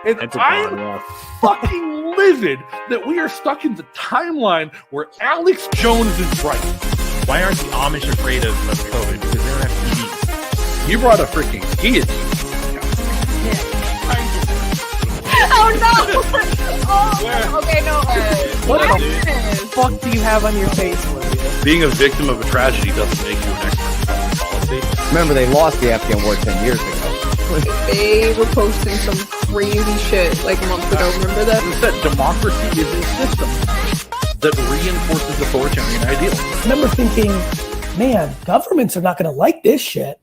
And I'm fucking livid that we are stuck in the timeline where Alex Jones is right. Why aren't the Amish afraid of COVID? Because they don't have TVs. You brought a freaking guillotine. Oh no! Oh, okay, no. What the fuck do you have on your face, Olivia? Being a victim of a tragedy doesn't make you an expert in policy. Remember, they lost the Afghan war 10 years ago. They were posting some crazy shit like months ago. Remember that? That democracy is a system that reinforces authoritarian ideals. I remember thinking, man, governments are not going to like this shit.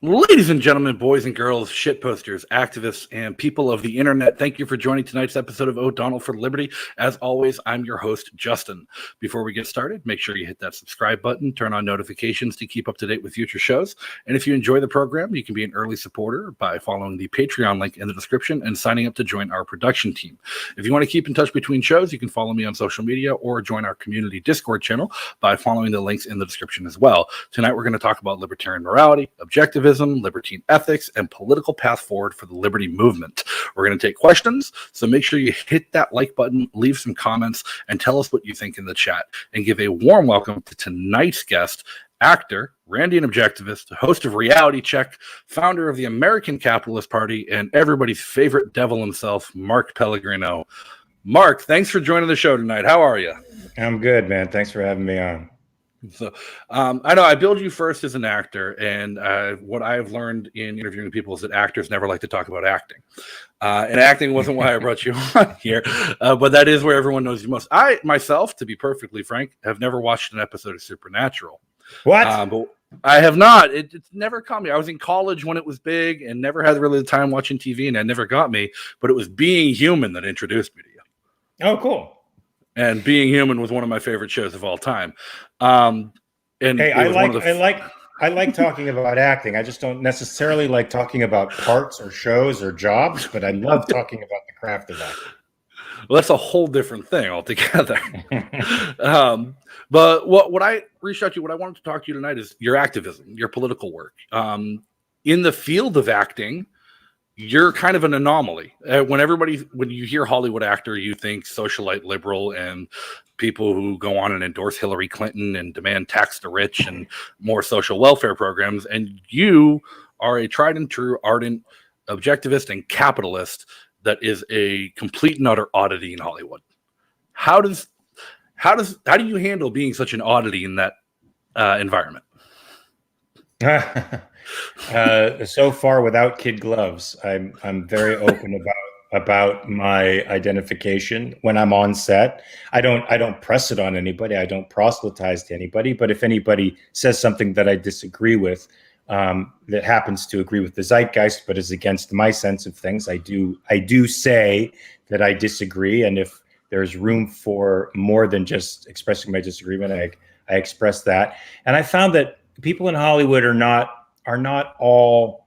Ladies and gentlemen, boys and girls, shitposters, activists, and people of the internet, thank you for joining tonight's episode of O'Donnell for Liberty. As always, I'm your host, Justin. Before we get started, make sure you hit that subscribe button, turn on notifications to keep up to date with future shows. And if you enjoy the program, you can be an early supporter by following the Patreon link in the description and signing up to join our production team. If you want to keep in touch between shows, you can follow me on social media or join our community Discord channel by following the links in the description as well. Tonight, we're going to talk about libertarian morality, objectivism, libertine ethics, and political path forward for the liberty movement. We're going to take questions, so make sure you hit that like button, leave some comments, and tell us what you think in the chat. And give a warm welcome to tonight's guest, actor, Randian objectivist, host of Reality Check, founder of the American Capitalist Party, and everybody's favorite devil himself, Mark Pellegrino. Mark, thanks for joining the show tonight. How are you? I'm good, man. Thanks for having me on. So I know I billed you first as an actor, and what I've learned in interviewing people is that actors never like to talk about acting. And acting wasn't why I brought you on here, but that is where everyone knows you most. I, myself, to be perfectly frank, have never watched an episode of Supernatural. What? But I have not. It's never caught me. I was in college when it was big and never had really the time watching TV, and it never got me. But it was Being Human that introduced me to you. Oh, cool. And Being Human was one of my favorite shows of all time. And hey, I like talking about acting. I just don't necessarily like talking about parts or shows or jobs, but I love talking about the craft of acting. Well, that's a whole different thing altogether. But what I reached out to you, what I wanted to talk to you tonight is your activism, your political work. In the field of acting, you're kind of an anomaly. When you hear Hollywood actor, you think socialite liberal and people who go on and endorse Hillary Clinton and demand tax the rich and more social welfare programs. And you are a tried and true ardent objectivist and capitalist that is a complete and utter oddity in Hollywood. How do you handle being such an oddity in that environment? So far, without kid gloves, I'm very open about my identification when I'm on set. I don't press it on anybody. I don't proselytize to anybody. But if anybody says something that I disagree with, that happens to agree with the zeitgeist, but is against my sense of things, I do say that I disagree. And if there's room for more than just expressing my disagreement, I express that. And I found that people in Hollywood are not all,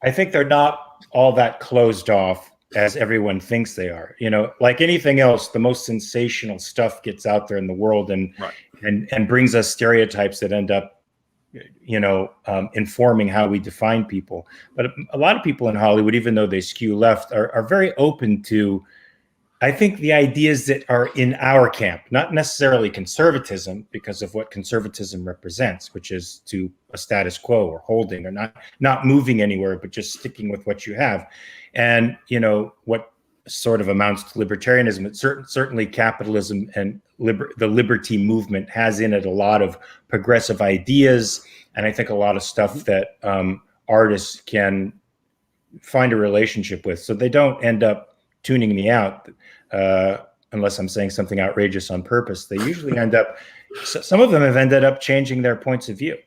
I think they're not all that closed off as everyone thinks they are. You know, like anything else, the most sensational stuff gets out there in the world and brings us stereotypes that end up, informing how we define people. But a lot of people in Hollywood, even though they skew left, are very open to, I think, the ideas that are in our camp, not necessarily conservatism because of what conservatism represents, which is to a status quo or holding or not moving anywhere, but just sticking with what you have. And, what sort of amounts to libertarianism, certainly capitalism and the liberty movement has in it a lot of progressive ideas. And I think a lot of stuff that artists can find a relationship with. So they don't end up tuning me out unless I'm saying something outrageous on purpose. They usually end up, some of them have ended up changing their points of view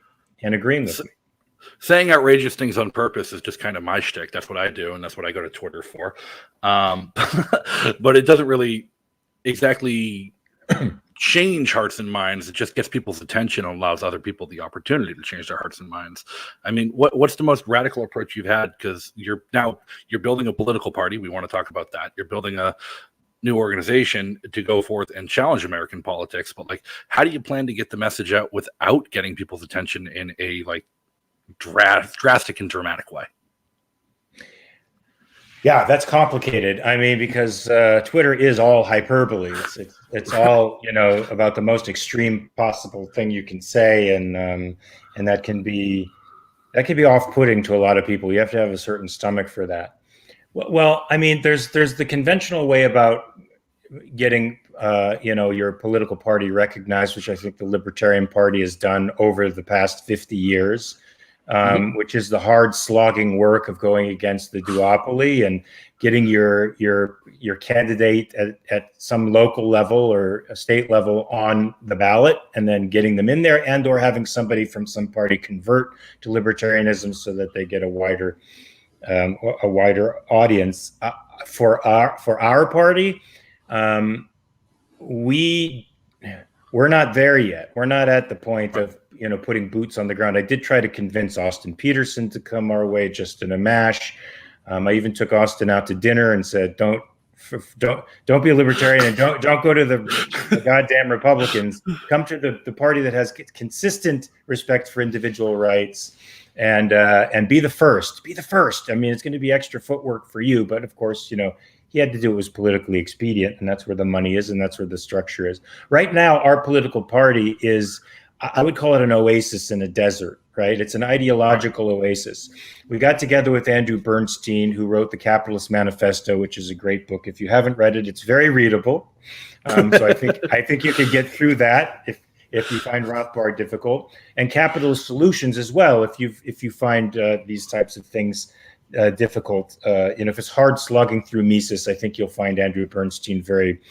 and agreeing with me. Saying outrageous things on purpose is just kind of my shtick. That's what I do, and that's what I go to Twitter for. But it doesn't really exactly change hearts and minds. It just gets people's attention and allows other people the opportunity to change their hearts and minds. I mean, what's the most radical approach you've had? Because you're building a political party. We want to talk about that. You're building a new organization to go forth and challenge American politics. But how do you plan to get the message out without getting people's attention in a drastic and dramatic way? Yeah, that's complicated. I mean, because Twitter is all hyperbole. It's all about the most extreme possible thing you can say, and that can be off-putting to a lot of people. You have to have a certain stomach for that. Well, I mean, there's the conventional way about getting your political party recognized, which I think the Libertarian Party has done over the past 50 years. Which is the hard slogging work of going against the duopoly and getting your candidate at some local level or a state level on the ballot, and then getting them in there, and or having somebody from some party convert to libertarianism so that they get a wider audience. For our party, we're not there yet. We're not at the point of putting boots on the ground. I did try to convince Austin Peterson to come our way, Justin Amash. I even took Austin out to dinner and said, don't be a libertarian, and don't go to the goddamn Republicans. Come to the party that has consistent respect for individual rights, and be the first. Be the first. I mean, it's going to be extra footwork for you, but of course, he had to do what was politically expedient, and that's where the money is, and that's where the structure is. Right now, our political party is, I would call it an oasis in a desert, right? It's an ideological oasis. We got together with Andrew Bernstein, who wrote the Capitalist Manifesto, which is a great book. If you haven't read it, it's very readable. So I think you could get through that if you find Rothbard difficult, and Capitalist Solutions as well. If you find these types of things difficult, if it's hard slugging through Mises, I think you'll find Andrew Bernstein very,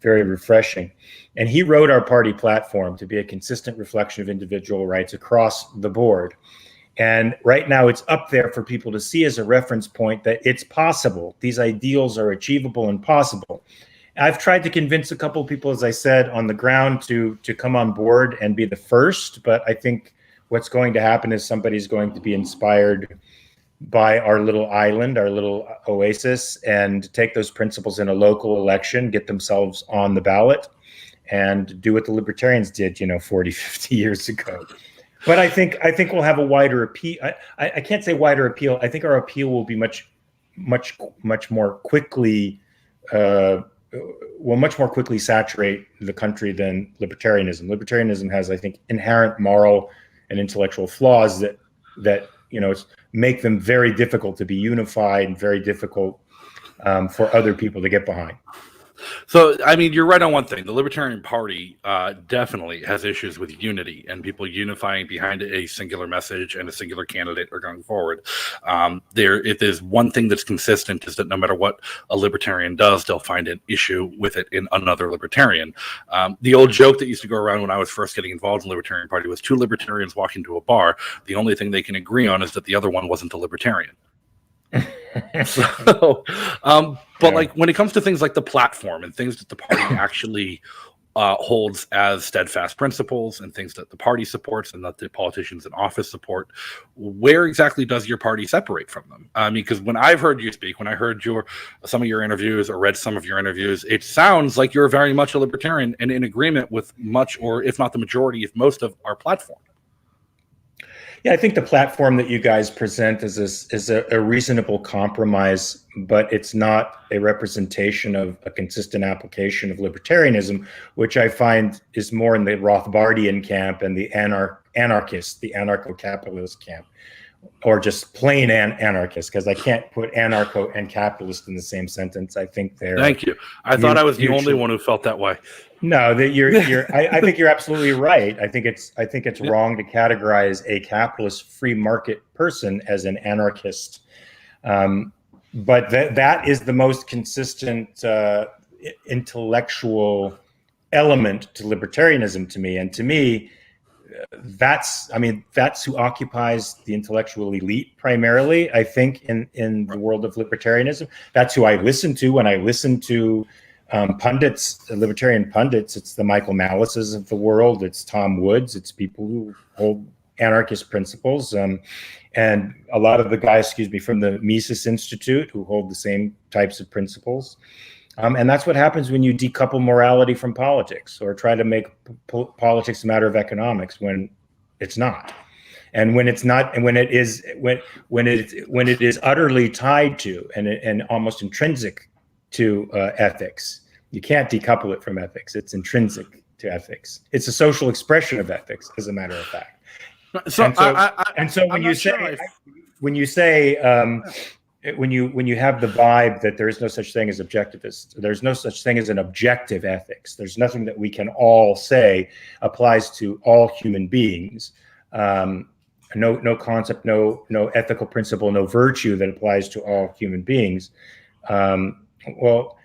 very refreshing. And he wrote our party platform to be a consistent reflection of individual rights across the board. And right now it's up there for people to see as a reference point that it's possible. These ideals are achievable and possible. I've tried to convince a couple of people, as I said, on the ground to come on board and be the first. But I think what's going to happen is somebody's going to be inspired by our little island, our little oasis, and take those principles in a local election, get themselves on the ballot, and do what the Libertarians did, 40, 50 years ago. But I think we'll have a wider appeal. I can't say wider appeal. I think our appeal will be much more quickly, will much more quickly saturate the country than libertarianism. Libertarianism has, I think, inherent moral and intellectual flaws that make them very difficult to be unified and very difficult for other people to get behind. So, I mean, you're right on one thing. The Libertarian Party definitely has issues with unity and people unifying behind a singular message and a singular candidate are going forward. If there's one thing that's consistent is that no matter what a libertarian does, they'll find an issue with it in another libertarian. The old joke that used to go around when I was first getting involved in the Libertarian Party was two libertarians walk into a bar. The only thing they can agree on is that the other one wasn't a libertarian. But like when it comes to things like the platform and things that the party actually holds as steadfast principles and things that the party supports and that the politicians in office support, where exactly does your party separate from them? I mean, because when I've heard you speak, when I heard some of your interviews or read some of your interviews, it sounds like you're very much a libertarian and in agreement with much, or if not the majority, if most of our platform. Yeah, I think the platform that you guys present is a reasonable compromise, but it's not a representation of a consistent application of libertarianism, which I find is more in the Rothbardian camp and the anarchist, the anarcho-capitalist camp, or just plain anarchist, because I can't put anarcho and capitalist in the same sentence. I think they're. Thank you. I thought I was the only one who felt that way. No, that I think you're absolutely right. I think it's wrong to categorize a capitalist free market person as an anarchist. But that is the most consistent intellectual element to libertarianism to me. And to me, that's who occupies the intellectual elite primarily, I think, in the world of libertarianism. That's who I listen to when I listen to pundits, libertarian pundits. It's the Michael Malices of the world. It's Tom Woods. It's people who hold anarchist principles. And a lot of the guys, from the Mises Institute who hold the same types of principles. And that's what happens when you decouple morality from politics or try to make politics a matter of economics when it's not. And when it's not, and when it is utterly tied to and almost intrinsic to ethics, you can't decouple it from ethics. It's intrinsic to ethics. It's a social expression of ethics, as a matter of fact. So when you have the vibe that there is no such thing as objectivist, there's no such thing as an objective ethics. There's nothing that we can all say applies to all human beings. No concept, no ethical principle, no virtue that applies to all human beings. Well,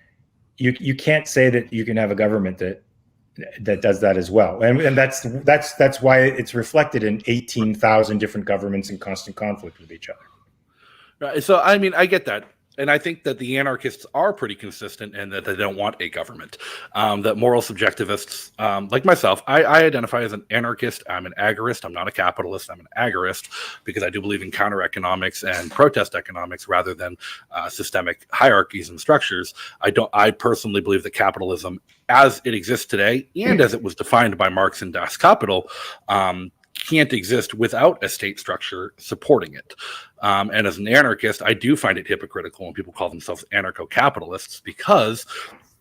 you can't say that you can have a government that does that as well, and that's why it's reflected in 18,000 different governments in constant conflict with each other. Right. So, I mean, I get that. And I think that the anarchists are pretty consistent in that they don't want a government. That moral subjectivists, like myself, I identify as an anarchist. I'm an agorist. I'm not a capitalist. I'm an agorist because I do believe in counter economics and protest economics rather than systemic hierarchies and structures. I personally believe that capitalism, as it exists today and as it was defined by Marx in Das Kapital, can't exist without a state structure supporting it. And as an anarchist, I do find it hypocritical when people call themselves anarcho-capitalists, because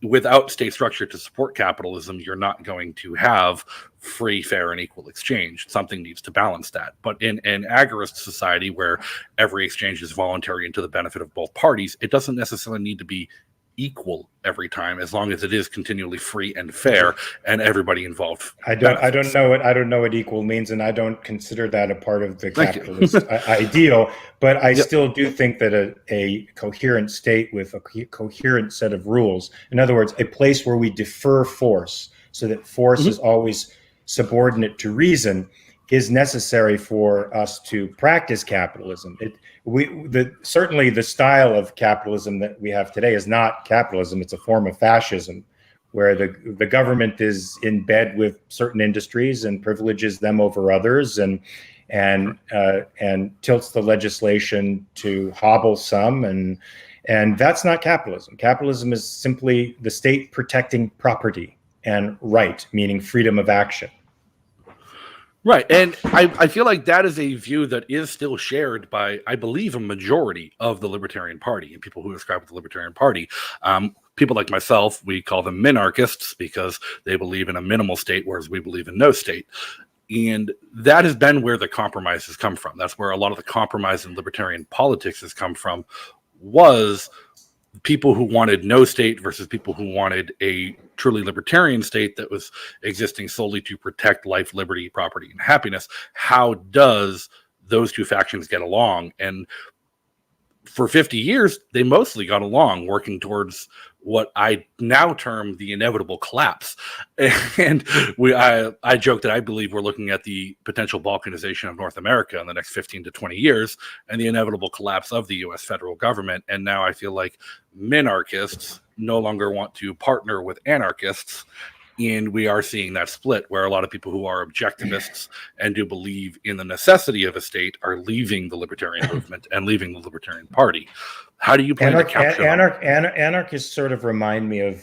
without state structure to support capitalism, you're not going to have free, fair, and equal exchange. Something needs to balance that. But in an agorist society where every exchange is voluntary and to the benefit of both parties, it doesn't necessarily need to be equal every time, as long as it is continually free and fair and everybody involved. I don't know what equal means, and I don't consider that a part of the capitalist ideal. But I still do think that a coherent state with a coherent set of rules, in other words, a place where we defer force so that force is always subordinate to reason, is necessary for us to practice capitalism. Certainly the style of capitalism that we have today is not capitalism. It's a form of fascism, where the government is in bed with certain industries and privileges them over others, and tilts the legislation to hobble some, and that's not capitalism. Capitalism is simply the state protecting property and right, meaning freedom of action. Right. And I feel like that is a view that is still shared by, I believe, a majority of the Libertarian Party and people who describe the Libertarian Party. People like myself, we call them minarchists because they believe in a minimal state, whereas we believe in no state. And that has been where the compromise has come from. That's where a lot of the compromise in libertarian politics has come from, was people who wanted no state versus people who wanted a truly libertarian state that was existing solely to protect life, liberty, property, and happiness. How does those two factions get along? And for 50 years, they mostly got along, working towards what I now term the inevitable collapse. And I joke that I believe we're looking at the potential balkanization of North America in the next 15 to 20 years and the inevitable collapse of the U.S. federal government. And now I feel like minarchists no longer want to partner with anarchists. And we are seeing that split where a lot of people who are objectivists and do believe in the necessity of a state are leaving the libertarian movement and leaving the Libertarian Party. How do you plan to capture anarchists sort of remind me of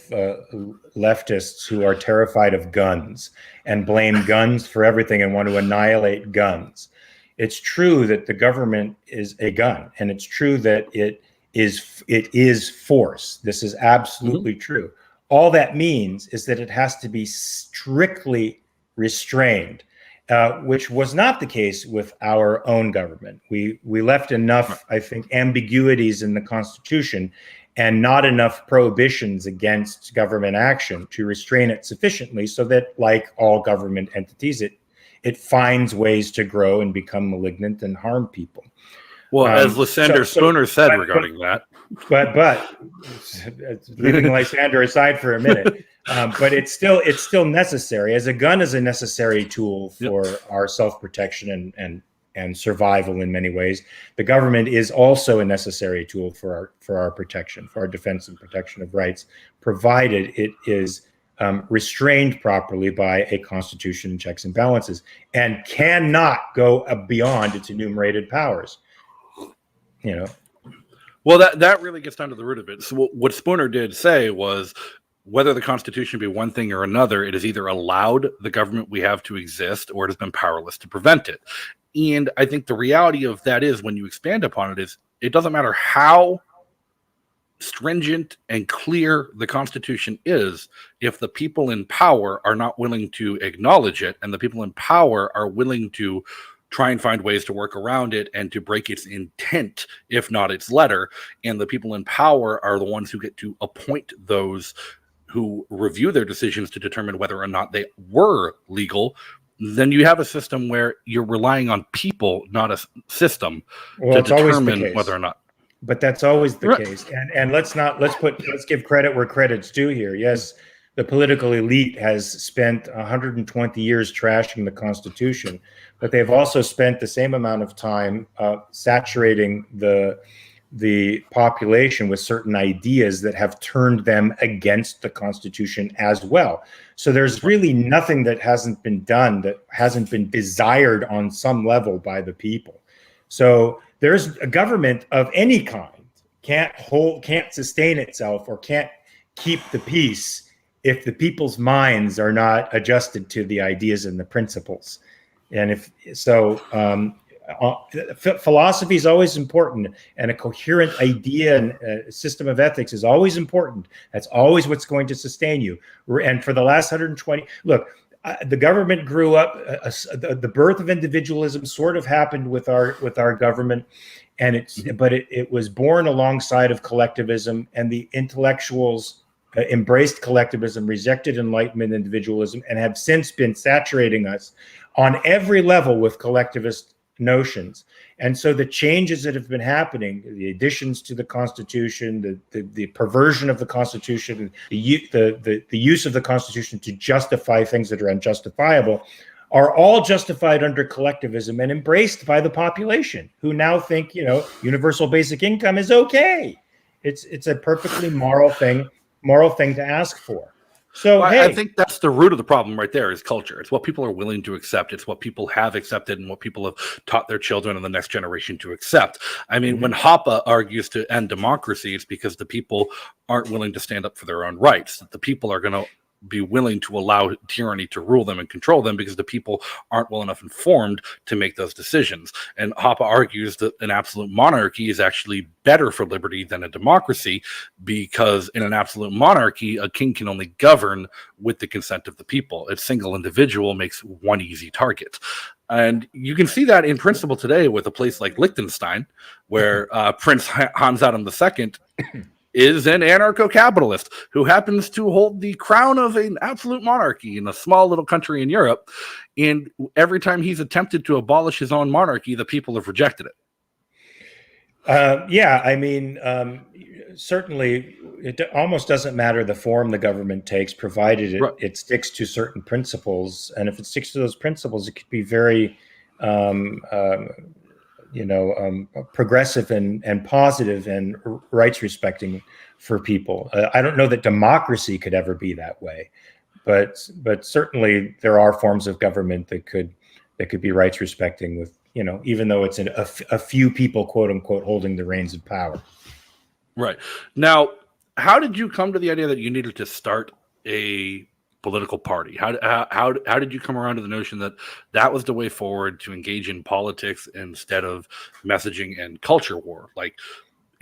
leftists who are terrified of guns and blame guns for everything and want to annihilate guns. It's true that the government is a gun, and it's true that it is force. This is absolutely true. All that means is that it has to be strictly restrained, which was not the case with our own government. We left enough, I think, ambiguities in the Constitution and not enough prohibitions against government action to restrain it sufficiently so that, like all government entities, it finds ways to grow and become malignant and harm people. Well, as Lysander Spooner said regarding that. But leaving Lysander aside for a minute, but it's still necessary. As a gun is a necessary tool for our self-protection and survival in many ways. The government is also a necessary tool for our protection, for our defense and protection of rights, provided it is restrained properly by a constitution and checks and balances, and cannot go beyond its enumerated powers. You know. Well, that really gets down to the root of it. So what Spooner did say was, whether the Constitution be one thing or another, it has either allowed the government we have to exist or it has been powerless to prevent it. And I think the reality of that is, when you expand upon it, is it doesn't matter how stringent and clear the Constitution is, if the people in power are not willing to acknowledge it, and the people in power are willing to try and find ways to work around it and to break its intent, if not its letter, and the people in power are the ones who get to appoint those who review their decisions to determine whether or not they were legal, then you have a system where you're relying on people, not a system, to determine whether or not. But that's always the case. And let's give credit where credit's due here. Yes, the political elite has spent 120 years trashing the Constitution, but they've also spent the same amount of time saturating the population with certain ideas that have turned them against the Constitution as well. So there's really nothing that hasn't been done, that hasn't been desired on some level by the people. So there's a government of any kind can't sustain itself or can't keep the peace if the people's minds are not adjusted to the ideas and the principles. And if so, philosophy is always important, and a coherent idea and a system of ethics is always important. That's always what's going to sustain you. And for the last 120, look, the government grew up. The birth of individualism sort of happened with our government, and it was born alongside of collectivism, and the intellectuals embraced collectivism, rejected Enlightenment individualism, and have since been saturating us on every level with collectivist notions. And so the changes that have been happening, the additions to the Constitution, the perversion of the Constitution, the use of the Constitution to justify things that are unjustifiable, are all justified under collectivism and embraced by the population, who now think, universal basic income is okay. It's a perfectly moral thing to ask for. So I think that's the root of the problem right there, is culture. It's what people are willing to accept. It's what people have accepted and what people have taught their children and the next generation to accept. I mean, when Hoppe argues to end democracy, it's because the people aren't willing to stand up for their own rights. The people are going to be willing to allow tyranny to rule them and control them because the people aren't well enough informed to make those decisions. And Hoppe argues that an absolute monarchy is actually better for liberty than a democracy, because in an absolute monarchy, a king can only govern with the consent of the people. A single individual makes one easy target. And you can see that in principle today with a place like Liechtenstein, where Prince Hans Adam II is an anarcho-capitalist who happens to hold the crown of an absolute monarchy in a small little country in Europe. And every time he's attempted to abolish his own monarchy, the people have rejected it. Certainly, it almost doesn't matter the form the government takes, provided it sticks to certain principles. And if it sticks to those principles, it could be very progressive and positive and rights respecting for people. I don't know that democracy could ever be that way, but certainly there are forms of government that could be rights respecting, with even though it's a few people, quote unquote, holding the reins of power. Right. Now, how did you come to the idea that you needed to start a political party? How did you come around to the notion that that was the way forward to engage in politics instead of messaging and culture war, like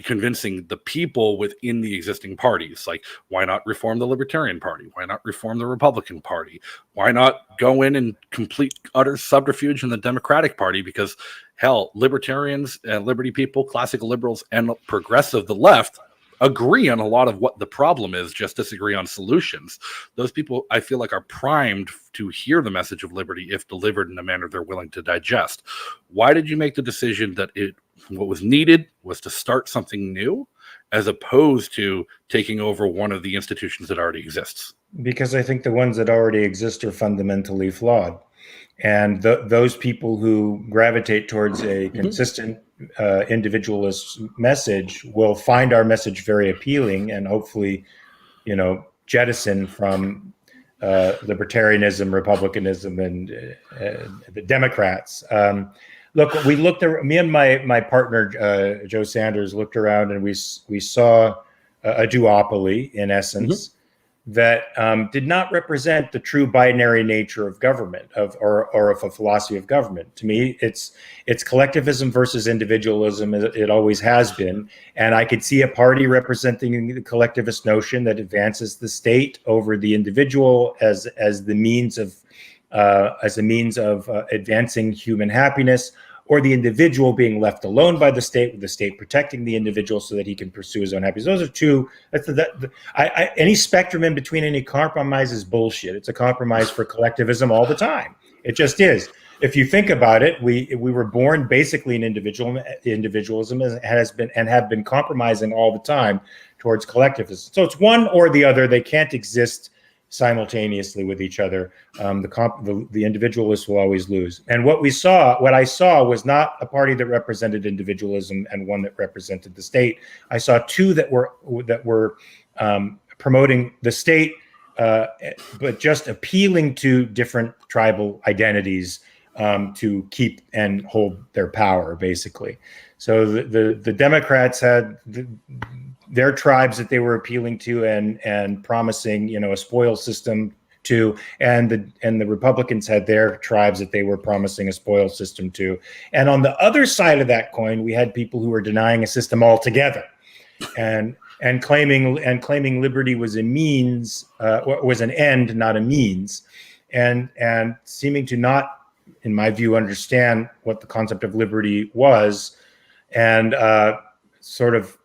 convincing the people within the existing parties? Like, why not reform the Libertarian Party? Why not reform the Republican Party? Why not go in and complete utter subterfuge in the Democratic Party? Because hell, libertarians and liberty people, classical liberals, and progressive, the left, agree on a lot of what the problem is, just disagree on solutions. Those people, I feel like, are primed to hear the message of liberty if delivered in a manner they're willing to digest. Why did you make the decision that what was needed was to start something new, as opposed to taking over one of the institutions that already exists? Because I think the ones that already exist are fundamentally flawed. And those people who gravitate towards a consistent individualist message will find our message very appealing, and hopefully, jettison from libertarianism, republicanism, and the Democrats. Look, me and my partner Joe Sanders looked around, and we saw a duopoly in essence. that did not represent the true binary nature of government or of a philosophy of government. To me, it's collectivism versus individualism. It always has been, and I could see a party representing the collectivist notion that advances the state over the individual as the means of advancing human happiness, or the individual being left alone by the state, with the state protecting the individual so that he can pursue his own happiness. Those are two. Any spectrum in between any compromise is bullshit. It's a compromise for collectivism all the time. It just is. If you think about it, we were born basically in individualism and have been compromising all the time towards collectivism. So it's one or the other. They can't exist simultaneously with each other. The individualists will always lose. And what I saw was not a party that represented individualism and one that represented the state. I saw two that were promoting the state, but just appealing to different tribal identities to keep and hold their power, basically. So the Democrats had their tribes that they were appealing to and promising, a spoils system to, and the Republicans had their tribes that they were promising a spoils system to. And on the other side of that coin, we had people who were denying a system altogether, and claiming liberty was a means, was an end, not a means, and seeming to not, in my view, understand what the concept of liberty was, and sort of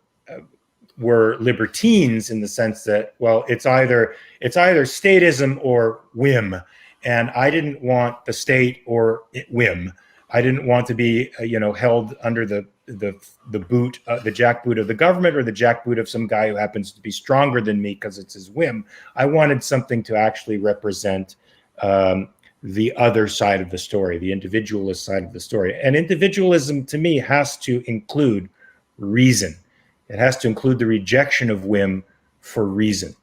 were libertines in the sense that, well, it's either statism or whim, and I didn't want the state or whim. I didn't want to be held under the boot, the jackboot of the government, or the jackboot of some guy who happens to be stronger than me because it's his whim. I wanted something to actually represent the other side of the story, the individualist side of the story. And individualism, to me, has to include reason. It has to include the rejection of whim for reason,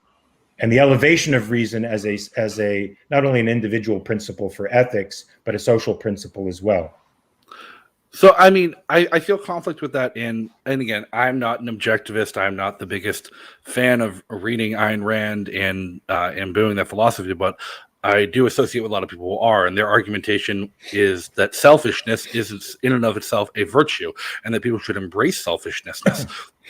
and the elevation of reason as a not only an individual principle for ethics, but a social principle as well. So, I mean, I feel conflict with that. And again, I'm not an objectivist. I'm not the biggest fan of reading Ayn Rand and imbuing that philosophy, but I do associate with a lot of people who are, and their argumentation is that selfishness is in and of itself a virtue, and that people should embrace selfishness.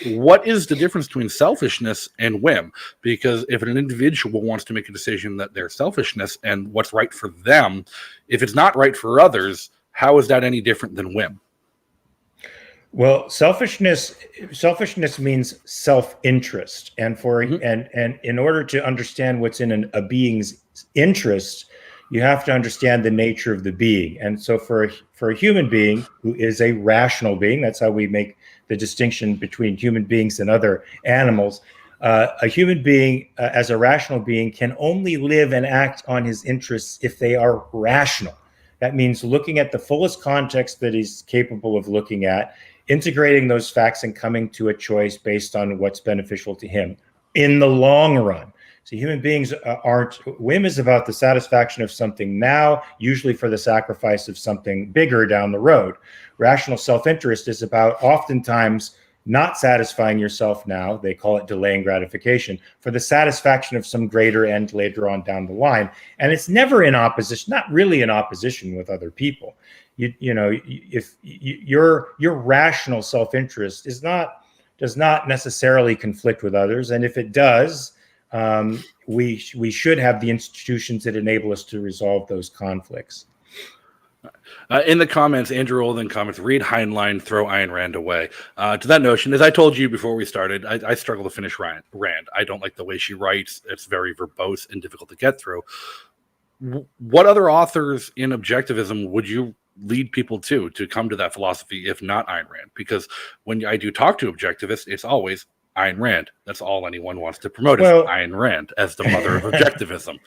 What is the difference between selfishness and whim? Because if an individual wants to make a decision that their selfishness and what's right for them, if it's not right for others, how is that any different than whim? Well, selfishness means self-interest, and and in order to understand what's in a being's interest, you have to understand the nature of the being. And so, for a human being who is a rational being, that's how we make the distinction between human beings and other animals. A human being, as a rational being, can only live and act on his interests if they are rational. That means looking at the fullest context that he's capable of looking at, integrating those facts and coming to a choice based on what's beneficial to him in the long run. So human beings whim is about the satisfaction of something now, usually for the sacrifice of something bigger down the road. Rational self-interest is about oftentimes not satisfying yourself now, they call it delaying gratification, for the satisfaction of some greater end later on down the line. And it's never in opposition, not really in opposition with other people. If your rational self-interest does not necessarily conflict with others, and if it does, we should have the institutions that enable us to resolve those conflicts. In the comments, Andrew Olden comments, read Heinlein, throw Ayn Rand away. To that notion, as I told you before we started, I struggle to finish Rand. I don't like the way she writes. It's very verbose and difficult to get through. What other authors in objectivism would you lead people to come to that philosophy, if not Ayn Rand? Because when I do talk to objectivists, it's always Ayn Rand. That's all anyone wants to promote, is Ayn Rand as the mother of objectivism.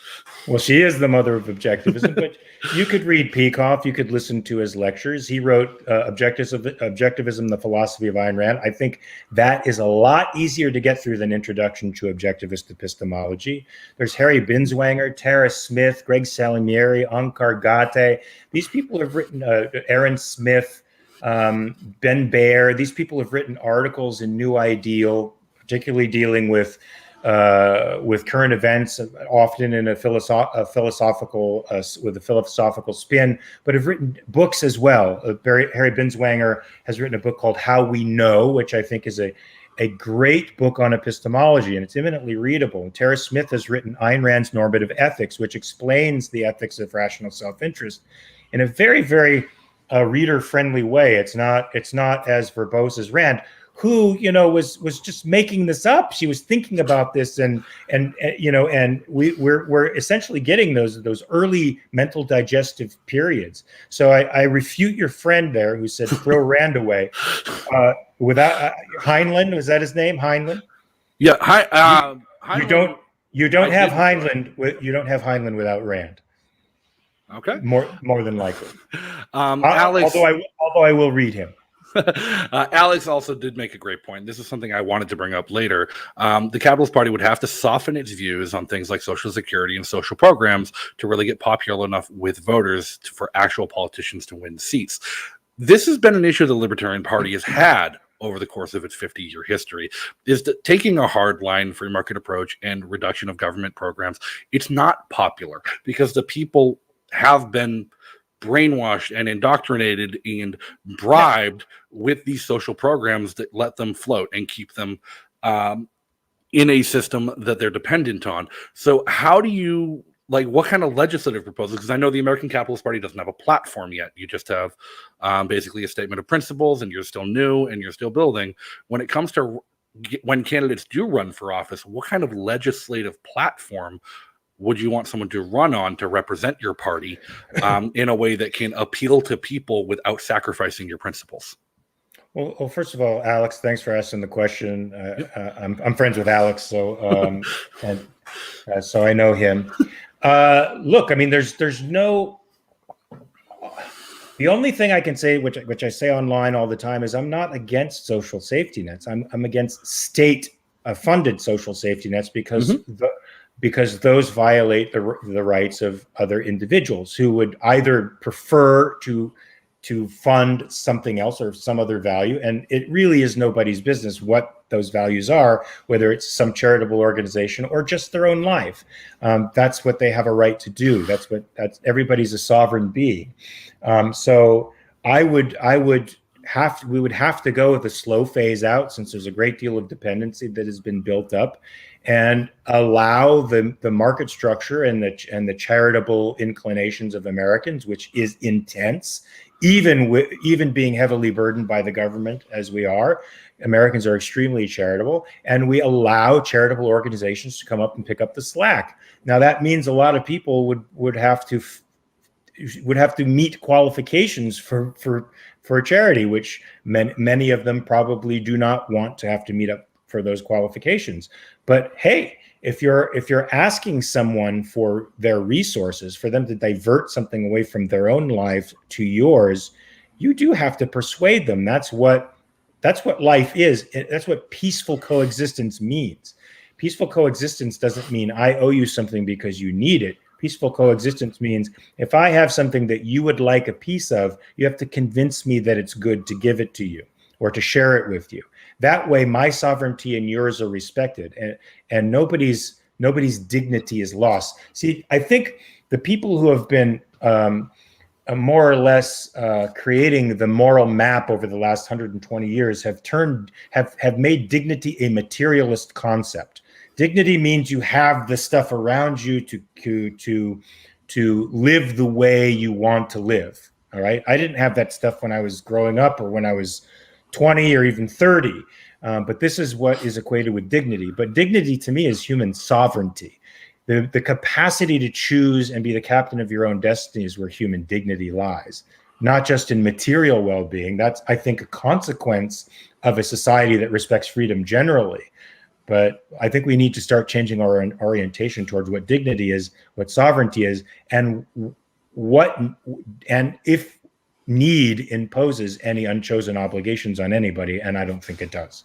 Well, she is the mother of objectivism, but you could read Peikoff, you could listen to his lectures. He wrote Objectivism, the Philosophy of Ayn Rand. I think that is a lot easier to get through than Introduction to Objectivist Epistemology. There's Harry Binswanger, Tara Smith, Greg Salieri, Onkar Ghate. These people have written, Aaron Smith, Ben Baer. These people have written articles in New Ideal, particularly dealing with with current events, often in a philosophical with a philosophical spin, but have written books as well. Harry Binswanger has written a book called How We Know, which I think is a great book on epistemology, and it's eminently readable. And Tara Smith has written Ayn Rand's Normative Ethics, which explains the ethics of rational self-interest in a very, very reader-friendly way. It's not as verbose as Rand, who was just making this up. She was thinking about this, and we're essentially getting those early mental digestive periods. So I refute your friend there who said throw Rand away. Without Heinlein, was that his name? Heinlein? Yeah. Heinlein, you don't have Heinlein without Rand. Okay. More than likely. Alex, although I will read him. Alex also did make a great point. This is something I wanted to bring up later. The Capitalist Party would have to soften its views on things like Social Security and social programs to really get popular enough with voters for actual politicians to win seats. This has been an issue the Libertarian Party has had over the course of its 50-year history, is that taking a hard line free market approach and reduction of government programs, it's not popular because the people have been brainwashed and indoctrinated and bribed with these social programs that let them float and keep them in a system that they're dependent on. So how do you, what kind of legislative proposals? Because I know the American Capitalist Party doesn't have a platform yet. You just have basically a statement of principles, and you're still new and you're still building. When it comes to when candidates do run for office, what kind of legislative platform would you want someone to run on to represent your party in a way that can appeal to people without sacrificing your principles? Well, first of all, Alex, thanks for asking the question. I'm friends with Alex, so so I know him. Look, I mean, there's no. The only thing I can say, which I say online all the time, is I'm not against social safety nets. I'm against state-funded social safety nets because because those violate the rights of other individuals who would either prefer to fund something else or some other value. And it really is nobody's business what those values are, whether it's some charitable organization or just their own life. That's what they have a right to do. That's everybody's a sovereign being. So we would have to go with a slow phase out, since there's a great deal of dependency that has been built up, and allow the market structure and the charitable inclinations of Americans, which is intense, even being heavily burdened by the government as we are. Americans are extremely charitable, and we allow charitable organizations to come up and pick up the slack. Now that means a lot of people would have to meet qualifications for a charity, which many of them probably do not want to have to meet up for those qualifications. But hey, if you're asking someone for their resources, for them to divert something away from their own life to yours, you do have to persuade them. That's what life is. That's what peaceful coexistence means. Peaceful coexistence doesn't mean I owe you something because you need it. Peaceful coexistence means if I have something that you would like a piece of, you have to convince me that it's good to give it to you or to share it with you. That way, my sovereignty and yours are respected, and nobody's dignity is lost. See, I think the people who have been more or less creating the moral map over the last 120 years have made dignity a materialist concept. Dignity means you have the stuff around you to live the way you want to live. All right. I didn't have that stuff when I was growing up or when I was 20 or even 30. But this is what is equated with dignity. But dignity to me is human sovereignty. The capacity to choose and be the captain of your own destiny is where human dignity lies, not just in material well-being. That's, I think, a consequence of a society that respects freedom generally. But I think we need to start changing our orientation towards what dignity is, what sovereignty is, and if need imposes any unchosen obligations on anybody, and I don't think it does.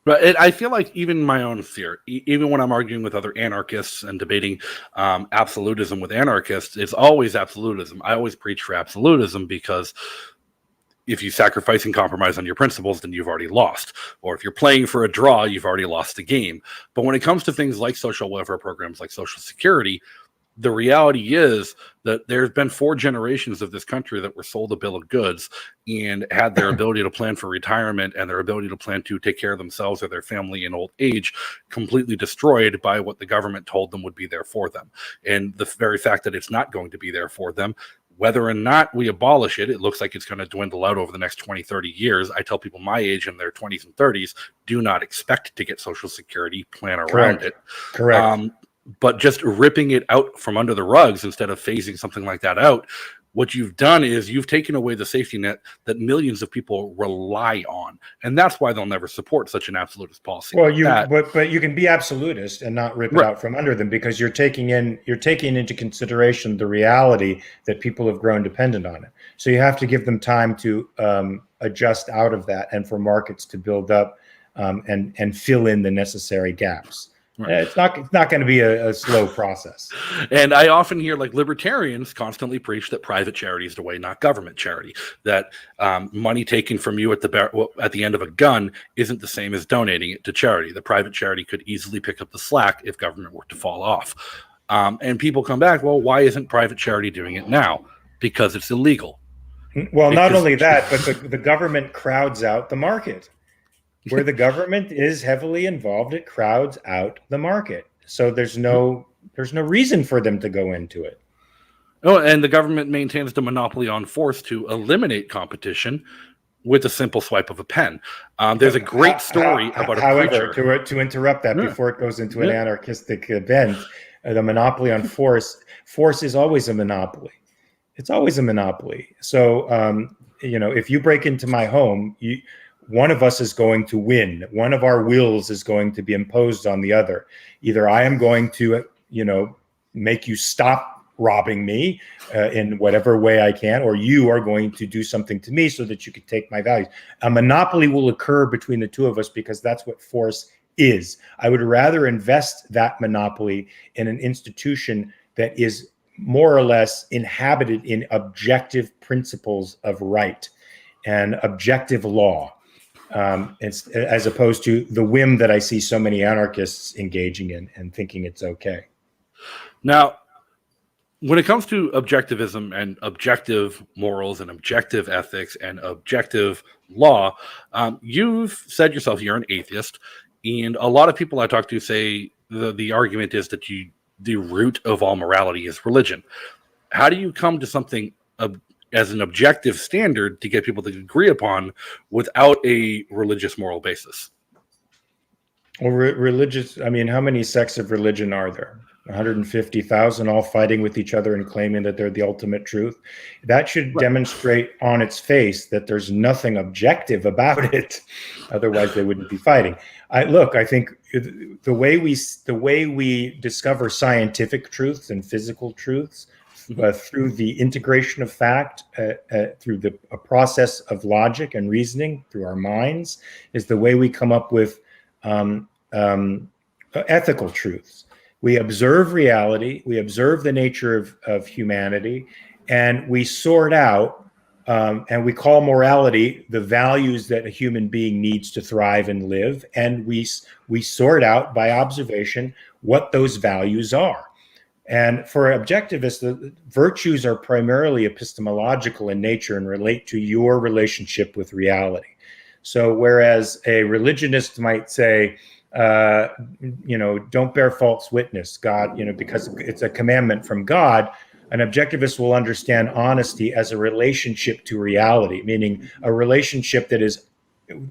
Right. I feel like even my own fear, even when I'm arguing with other anarchists and debating absolutism with anarchists, it's always absolutism. I always preach for absolutism because if you sacrifice and compromise on your principles, then you've already lost. Or if you're playing for a draw, you've already lost the game. But when it comes to things like social welfare programs, like Social Security, the reality is that there's been 4 generations of this country that were sold a bill of goods and had their ability to plan for retirement and their ability to plan to take care of themselves or their family in old age completely destroyed by what the government told them would be there for them. And the very fact that it's not going to be there for them, whether or not we abolish it, it looks like it's going to dwindle out over the next 20, 30 years. I tell people my age in their 20s and 30s, do not expect to get Social Security, plan around it. Correct. But just ripping it out from under the rugs instead of phasing something like that out, what you've done is you've taken away the safety net that millions of people rely on. And that's why they'll never support such an absolutist policy. Well, like but you can be absolutist and not rip it out from under them, because you're taking into consideration the reality that people have grown dependent on it. So you have to give them time to adjust out of that, and for markets to build up and fill in the necessary gaps. Right. It's not going to be a slow process. And I often hear like libertarians constantly preach that private charity is the way, not government charity. That money taken from you at the end of a gun isn't the same as donating it to charity. The private charity could easily pick up the slack if government were to fall off. And people come back, well, why isn't private charity doing it now? Because it's illegal. Well, not only that, but the government crowds out the market. Where the government is heavily involved, it crowds out the market. So there's no reason for them to go into it. Oh, and the government maintains the monopoly on force to eliminate competition with a simple swipe of a pen. There's a great story about a preacher. To interrupt that before it goes into an anarchistic bent, the monopoly on force is always a monopoly. It's always a monopoly. So, if you break into my home, one of us is going to win. One of our wills is going to be imposed on the other. Either I am going to, make you stop robbing me in whatever way I can, or you are going to do something to me so that you can take my values. A monopoly will occur between the two of us because that's what force is. I would rather invest that monopoly in an institution that is more or less inhabited in objective principles of right and objective law. It's as opposed to the whim that I see so many anarchists engaging in and thinking it's okay. Now, when it comes to objectivism and objective morals and objective ethics and objective law, you've said yourself you're an atheist, and a lot of people I talk to say the argument is that the root of all morality is religion. How do you come to something as an objective standard to get people to agree upon without a religious moral basis? Well, how many sects of religion are there? 150,000 all fighting with each other and claiming that they're the ultimate truth. That should demonstrate on its face that there's nothing objective about it. Otherwise, they wouldn't be fighting. I think the way we discover scientific truths and physical truths through the integration of fact, through a process of logic and reasoning, through our minds, is the way we come up with ethical truths. We observe reality, we observe the nature of humanity, and we sort out, and we call morality the values that a human being needs to thrive and live, and we sort out by observation what those values are. And for objectivists, the virtues are primarily epistemological in nature and relate to your relationship with reality. So whereas a religionist might say, don't bear false witness, God, because it's a commandment from God, an objectivist will understand honesty as a relationship to reality, meaning a relationship that is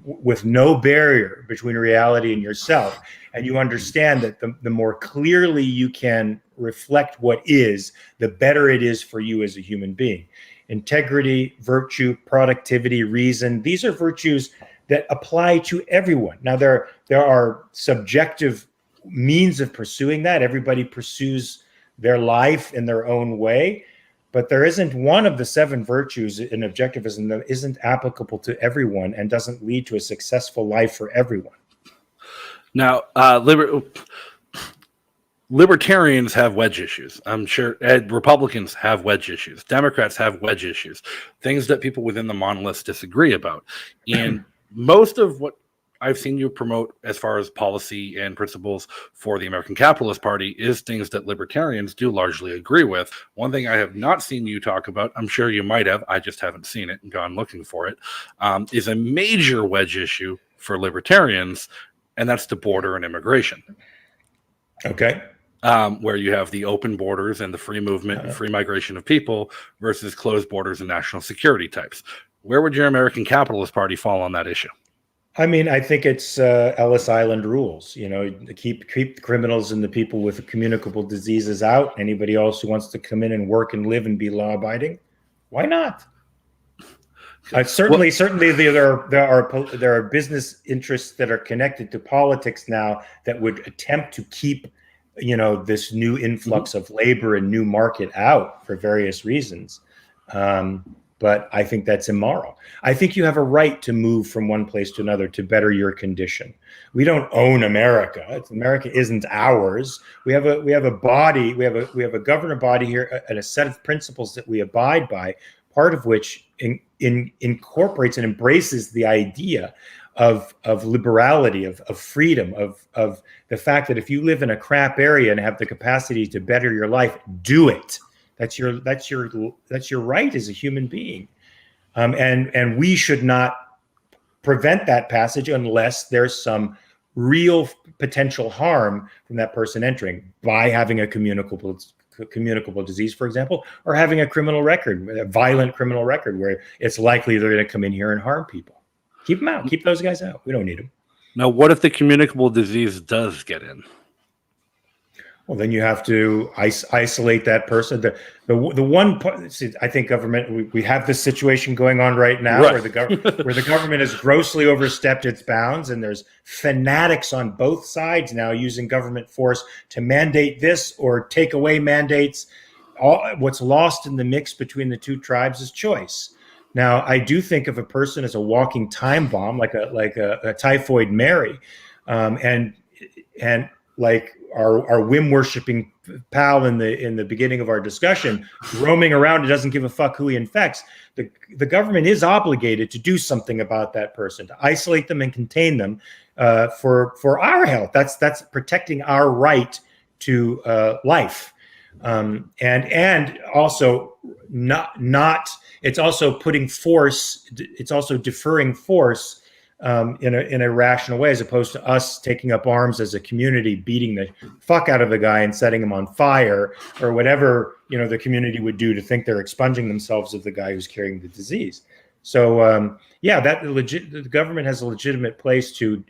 with no barrier between reality and yourself. And you understand that the more clearly you can reflect what is, the better it is for you as a human being. Integrity, virtue, productivity, reason, these are virtues that apply to everyone. Now, there are subjective means of pursuing that. Everybody pursues their life in their own way, but there isn't one of the 7 virtues in objectivism that isn't applicable to everyone and doesn't lead to a libertarians have wedge issues. I'm sure Republicans have wedge issues. Democrats have wedge issues, things that people within the monoliths disagree about. And most of what I've seen you promote as far as policy and principles for the American Capitalist Party is things that libertarians do largely agree with. One thing I have not seen you talk about, I'm sure you might have, I just haven't seen it and gone looking for it, is a major wedge issue for libertarians, and that's the border and immigration. Okay. Where you have the open borders and the free movement and free migration of people versus closed borders and national security types. Where would your American Capitalist Party fall on that issue? I mean, I think it's Ellis Island rules. You know, keep the criminals and the people with communicable diseases out. Anybody else who wants to come in and work and live and be law-abiding, why not? Certainly, there are business interests that are connected to politics now that would attempt to keep, you know, this new influx of labor and new market out for various reasons. But I think that's immoral. I think you have a right to move from one place to another to better your condition. We don't own America. America isn't ours. We have a body. We have a governing body here and a set of principles that we abide by. Part of which incorporates and embraces the idea of liberality, of freedom, of the fact that if you live in a crap area and have the capacity to better your life, do it. That's your right as a human being, and we should not prevent that passage unless there's some real potential harm from that person entering by having a communicable disease, for example, or having a criminal record, a violent criminal record, where it's likely they're going to come in here and harm people. Keep them out. Keep those guys out. We don't need them. Now, what if the communicable disease does get in? Well, then you have to isolate that person. The one part, see, I think government, we have this situation going on right now where the government has grossly overstepped its bounds, and there's fanatics on both sides now using government force to mandate this or take away mandates. What's lost in the mix between the two tribes is choice. Now, I do think of a person as a walking time bomb, like a typhoid Mary, and like our whim worshipping pal in the beginning of our discussion, roaming around and doesn't give a fuck who he infects. The government is obligated to do something about that person, to isolate them and contain them for our health. That's protecting our right to life, and also not. It's also putting force. It's also deferring force in a rational way, as opposed to us taking up arms as a community, beating the fuck out of the guy and setting him on fire, or whatever, you know, the community would do to think they're expunging themselves of the guy who's carrying the disease. So the government has a legitimate place to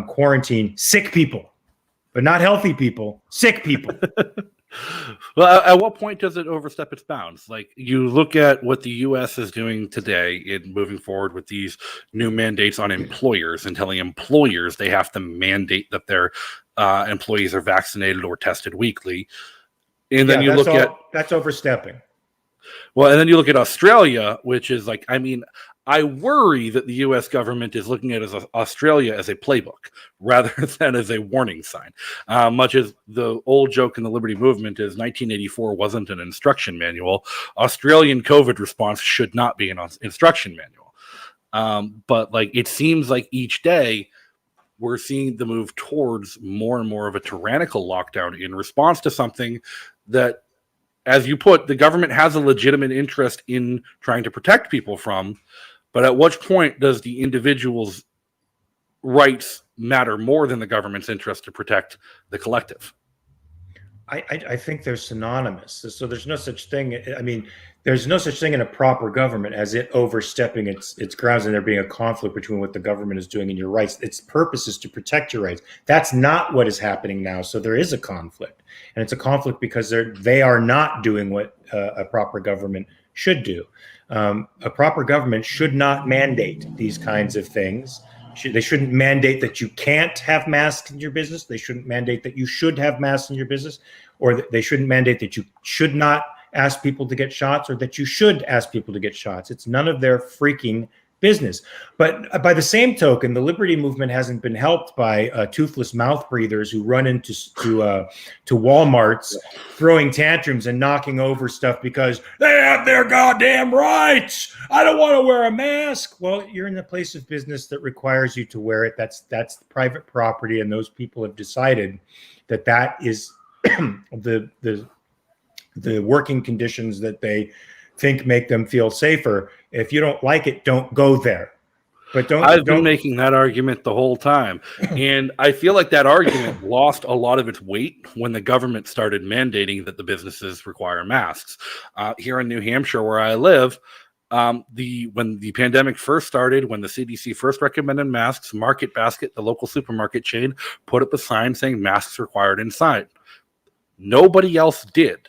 quarantine sick people, but not healthy people, sick people. Well, at what point does it overstep its bounds? Like, you look at what the U.S. is doing today in moving forward with these new mandates on employers and telling employers they have to mandate that their employees are vaccinated or tested weekly. And then that's overstepping. Well, and then you look at Australia, which is like, I mean, I worry that the U.S. government is looking at Australia as a playbook rather than as a warning sign. Much as the old joke in the Liberty Movement is 1984 wasn't an instruction manual, Australian COVID response should not be an instruction manual. But like, it seems like each day we're seeing the move towards more and more of a tyrannical lockdown in response to something that, as you put, the government has a legitimate interest in trying to protect people from. But at what point does the individual's rights matter more than the government's interest to protect the collective? I think they're synonymous. So there's no such thing. I mean, there's no such thing in a proper government as it overstepping its grounds and there being a conflict between what the government is doing and your rights. Its purpose is to protect your rights. That's not what is happening now. So there is a conflict, and it's a conflict because they are not doing what a proper government should do. A proper government should not mandate these kinds of things. They shouldn't mandate that you can't have masks in your business. They shouldn't mandate that you should have masks in your business, or they shouldn't mandate that you should not ask people to get shots, or that you should ask people to get shots. It's none of their freaking business. But by the same token, the liberty movement hasn't been helped by toothless mouth breathers who run into Walmarts throwing tantrums and knocking over stuff because they have their goddamn rights. I don't want to wear a mask. Well, you're in a place of business that requires you to wear it. That's private property, and those people have decided that is the working conditions that they think make them feel safer. If you don't like it, don't go there. But I've been making that argument the whole time. And I feel like that argument lost a lot of its weight when the government started mandating that the businesses require masks. Here in New Hampshire, where I live, when the pandemic first started, when the CDC first recommended masks, Market Basket, the local supermarket chain, put up a sign saying masks required inside. Nobody else did.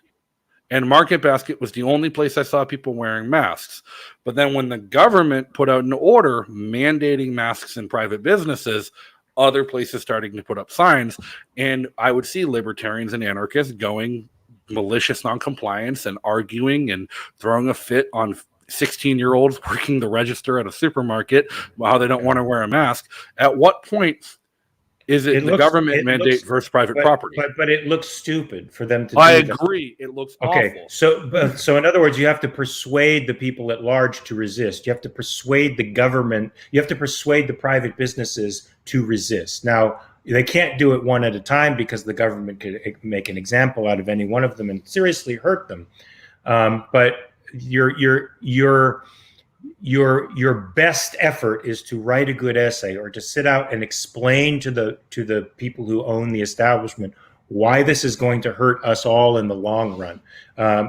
And Market Basket was the only place I saw people wearing masks. But then when the government put out an order mandating masks in private businesses, other places starting to put up signs. And I would see libertarians and anarchists going malicious noncompliance and arguing and throwing a fit on 16-year-olds working the register at a supermarket while they don't want to wear a mask. At what point is it the government mandate versus private property? But it looks stupid for them to do. I agree. It looks awful. So in other words, you have to persuade the people at large to resist. You have to persuade the government. You have to persuade the private businesses to resist. Now, they can't do it one at a time because the government could make an example out of any one of them and seriously hurt them. But your best effort is to write a good essay or to sit out and explain to the people who own the establishment why this is going to hurt us all in the long run.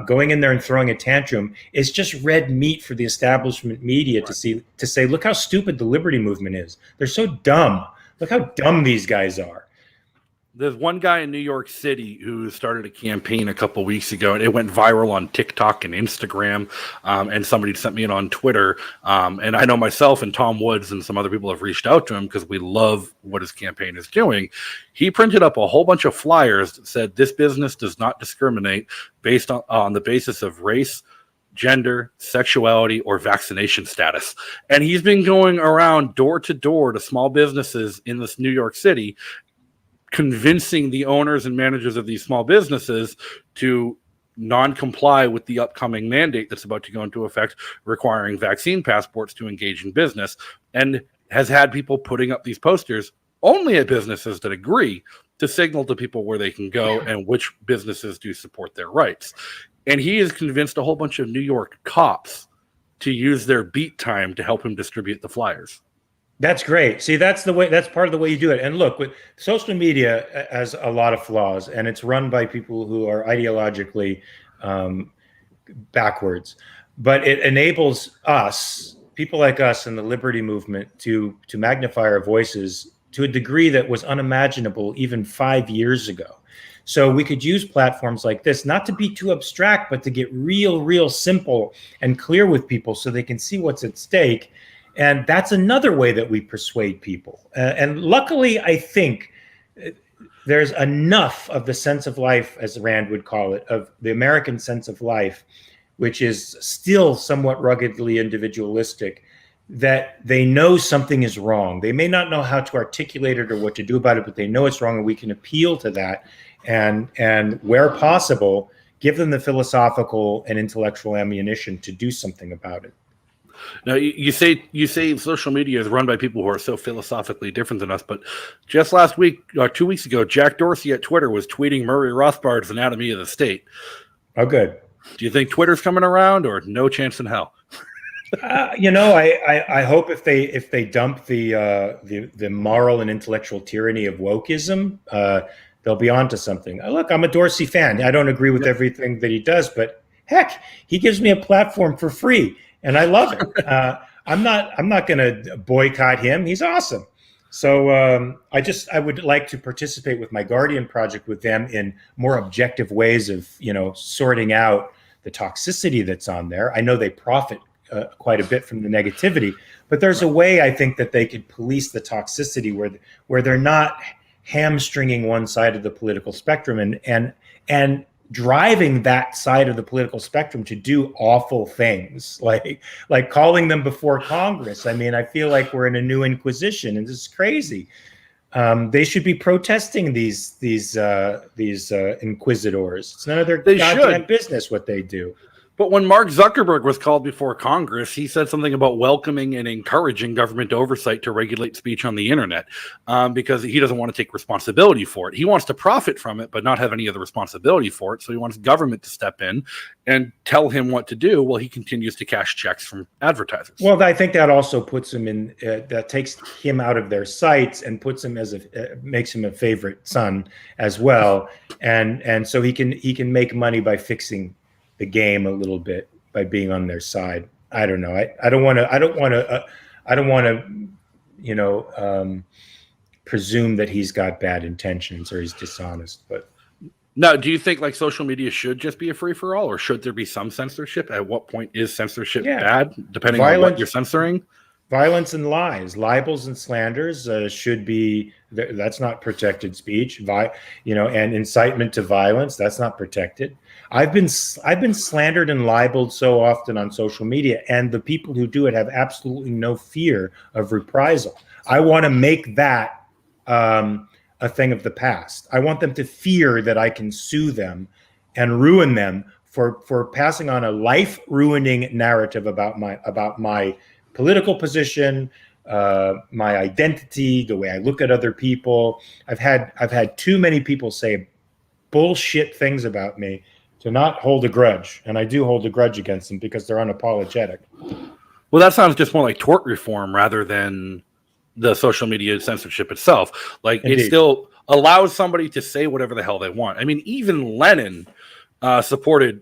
Going in there and throwing a tantrum is just red meat for the establishment media to say, look how stupid the liberty movement is. They're so dumb. Look how dumb these guys are. There's one guy in New York City who started a campaign a couple weeks ago, and it went viral on TikTok and Instagram, and somebody sent me it on Twitter. And I know myself and Tom Woods and some other people have reached out to him because we love what his campaign is doing. He printed up a whole bunch of flyers that said this business does not discriminate based on the basis of race, gender, sexuality, or vaccination status. And he's been going around door to door to small businesses in this New York City, convincing the owners and managers of these small businesses to non-comply with the upcoming mandate that's about to go into effect requiring vaccine passports to engage in business, and has had people putting up these posters only at businesses that agree to signal to people where they can go and which businesses do support their rights. And he has convinced a whole bunch of New York cops to use their beat time to help him distribute the flyers. That's great. See, that's part of the way you do it. And look, with social media has a lot of flaws, and it's run by people who are ideologically backwards. But it enables us, people like us in the liberty movement, to magnify our voices to a degree that was unimaginable even 5 years ago. So we could use platforms like this, not to be too abstract, but to get real simple and clear with people so they can see what's at stake. And that's another way that we persuade people. And luckily, I think there's enough of the sense of life, as Rand would call it, of the American sense of life, which is still somewhat ruggedly individualistic, that they know something is wrong. They may not know how to articulate it or what to do about it, but they know it's wrong, and we can appeal to that. And where possible, give them the philosophical and intellectual ammunition to do something about it. Now, you say social media is run by people who are so philosophically different than us, but just last week, 2 weeks ago, Jack Dorsey at Twitter was tweeting Murray Rothbard's Anatomy of the State. Oh, good. Do you think Twitter's coming around, or no chance in hell? I hope if they dump the moral and intellectual tyranny of wokeism, they'll be onto something. Look, I'm a Dorsey fan. I don't agree with everything that he does, but heck, he gives me a platform for free. And I love it. I'm not going to boycott him. He's awesome. So I would like to participate with my Guardian project with them in more objective ways of sorting out the toxicity that's on there. I know they profit quite a bit from the negativity, but there's a way I think that they could police the toxicity where they're not hamstringing one side of the political spectrum and driving that side of the political spectrum to do awful things, like calling them before Congress. I mean, I feel like we're in a new inquisition, and this is crazy. They should be protesting these inquisitors. It's none of their goddamn business what they do. But when Mark Zuckerberg was called before Congress, he said something about welcoming and encouraging government oversight to regulate speech on the internet, because he doesn't want to take responsibility for it. He wants to profit from it, but not have any of the responsibility for it. So he wants government to step in and tell him what to do while he continues to cash checks from advertisers. Well, I think that also puts him in, that takes him out of their sights and puts him makes him a favorite son as well. And so he can make money by fixing the game a little bit by being on their side. I don't know. I don't want to presume that he's got bad intentions or he's dishonest. But now, do you think like social media should just be a free for all, or should there be some censorship? At what point is censorship bad, depending on what you're censoring? Violence and lies, libels and slanders should be. That's not protected speech. And incitement to violence, that's not protected. I've been slandered and libeled so often on social media, and the people who do it have absolutely no fear of reprisal. I want to make that a thing of the past. I want them to fear that I can sue them and ruin them for passing on a life-ruining narrative about my political position, my identity, the way I look at other people. I've had too many people say bullshit things about me to not hold a grudge, and I do hold a grudge against them because they're unapologetic. Well, that sounds just more like tort reform rather than the social media censorship itself. Like, Indeed. It still allows somebody to say whatever the hell they want. I mean, even Lenin supported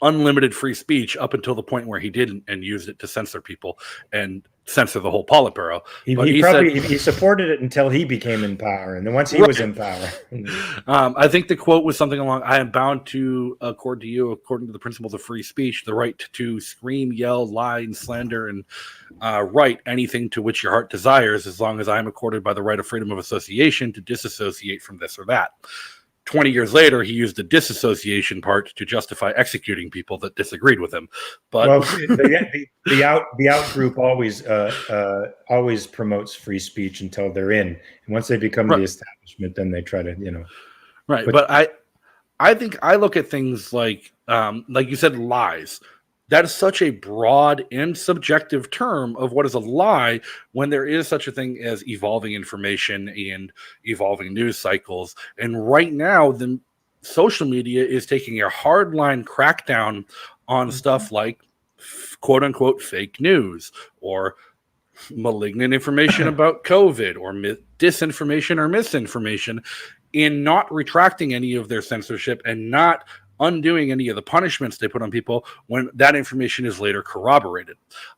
unlimited free speech up until the point where he didn't and used it to censor people and censor the whole Politburo. He supported it until he became in power, and then once he was in power. I think the quote was something along, I am bound to accord to you, according to the principles of free speech, the right to scream, yell, lie, and slander, and write anything to which your heart desires, as long as I am accorded by the right of freedom of association to disassociate from this or that. 20 years later, he used the disassociation part to justify executing people that disagreed with him. But the out group always promotes free speech until they're in, and once they become the establishment, then they try to Right, but I think I look at things like you said, lies. That is such a broad and subjective term of what is a lie when there is such a thing as evolving information and evolving news cycles. And right now, the social media is taking a hardline crackdown on stuff like quote unquote fake news or malignant information about COVID or disinformation or misinformation, in not retracting any of their censorship and not undoing any of the punishments they put on people when that information is later corroborated.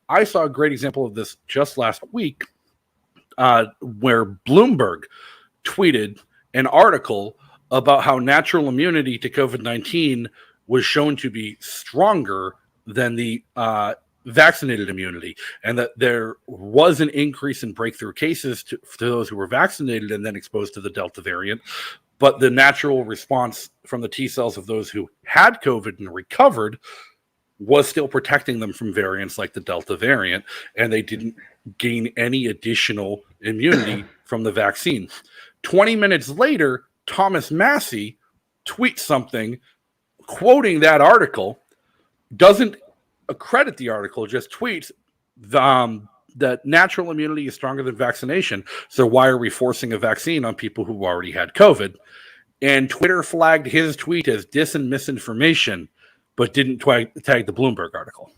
I saw a great example of this just last week where Bloomberg tweeted an article about how natural immunity to COVID-19 was shown to be stronger than the vaccinated immunity, and that there was an increase in breakthrough cases to those who were vaccinated and then exposed to the Delta variant. But the natural response from the T cells of those who had COVID and recovered was still protecting them from variants like the Delta variant, and they didn't gain any additional immunity from the vaccine. 20 minutes later, Thomas Massey tweets something quoting that article, doesn't accredit the article, just tweets that natural immunity is stronger than vaccination. So why are we forcing a vaccine on people who already had COVID? And Twitter flagged his tweet as dis and misinformation, but didn't tag the Bloomberg article.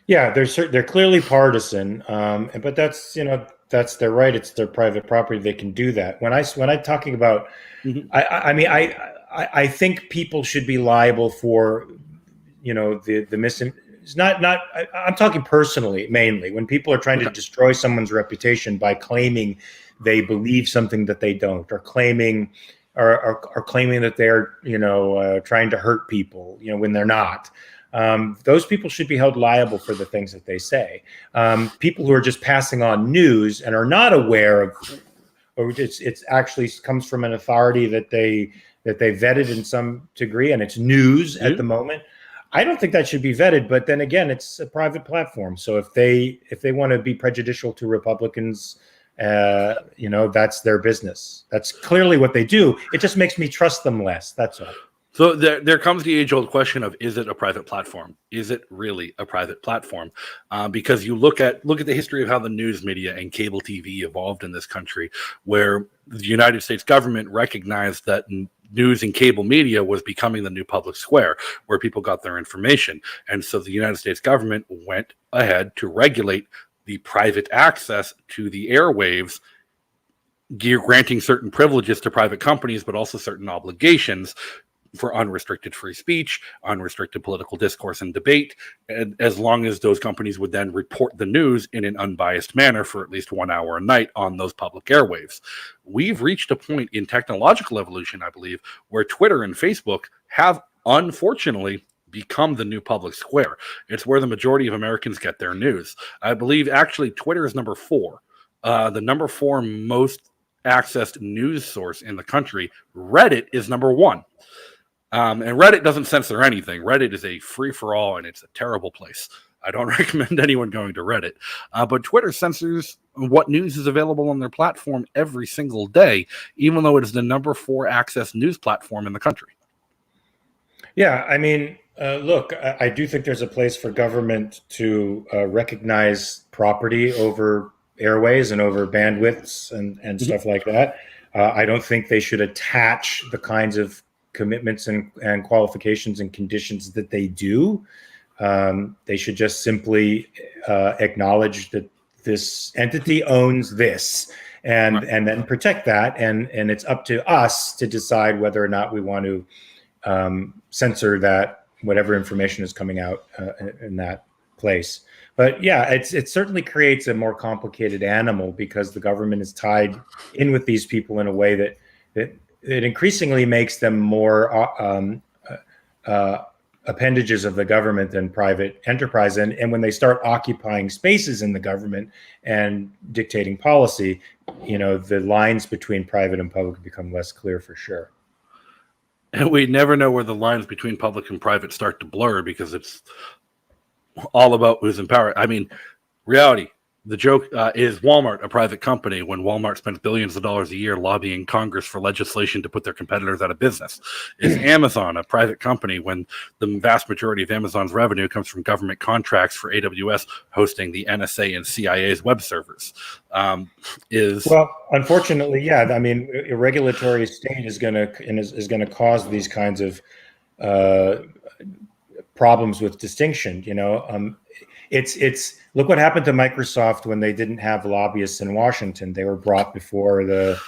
Yeah, they're clearly partisan, but that's their right. It's their private property. They can do that. When I'm talking about, I think people should be liable for, the I'm talking personally, mainly when people are trying to destroy someone's reputation by claiming they believe something that they don't, or claiming that they're, trying to hurt people, when they're not. Those people should be held liable for the things that they say. People who are just passing on news and are not aware of, or it's actually comes from an authority that they that they vetted in some degree, and it's news at the moment. I don't think that should be vetted, but then again, it's a private platform. So if they want to be prejudicial to Republicans, that's their business. That's clearly what they do. It just makes me trust them less. That's all. So there comes the age-old question of, is it a private platform? Is it really a private platform? Because you look at the history of how the news media and cable TV evolved in this country, where the United States government recognized that news and cable media was becoming the new public square where people got their information. And so the United States government went ahead to regulate the private access to the airwaves, granting certain privileges to private companies, but also certain obligations for unrestricted free speech, unrestricted political discourse and debate, and as long as those companies would then report the news in an unbiased manner for at least 1 hour a night on those public airwaves. We've reached a point in technological evolution, I believe, where Twitter and Facebook have unfortunately become the new public square. It's where the majority of Americans get their news. I believe actually Twitter is number 4. The number 4 most accessed news source in the country. Reddit is number 1. And Reddit doesn't censor anything. Reddit is a free-for-all, and it's a terrible place. I don't recommend anyone going to Reddit. But Twitter censors what news is available on their platform every single day, even though it is the number 4 access news platform in the country. Yeah, I mean, look, I do think there's a place for government to recognize property over airways and over bandwidths and stuff like that. I don't think they should attach the kinds of commitments and qualifications and conditions that they do. They should just simply acknowledge that this entity owns this and then protect that. And it's up to us to decide whether or not we want to censor that, whatever information is coming out in that place. But yeah, it certainly creates a more complicated animal because the government is tied in with these people in a way that it increasingly makes them more appendages of the government than private enterprise. And when they start occupying spaces in the government and dictating policy, the lines between private and public become less clear for sure. And we never know where the lines between public and private start to blur because it's all about who's in power. I mean, reality. The joke is Walmart a private company when Walmart spends billions of dollars a year lobbying Congress for legislation to put their competitors out of business? Is Amazon a private company when the vast majority of Amazon's revenue comes from government contracts for AWS hosting the NSA and CIA's web servers? Well, unfortunately, yeah. I mean, a regulatory state is going to cause these kinds of problems with distinction. It's look what happened to Microsoft when they didn't have lobbyists in Washington. They were brought before the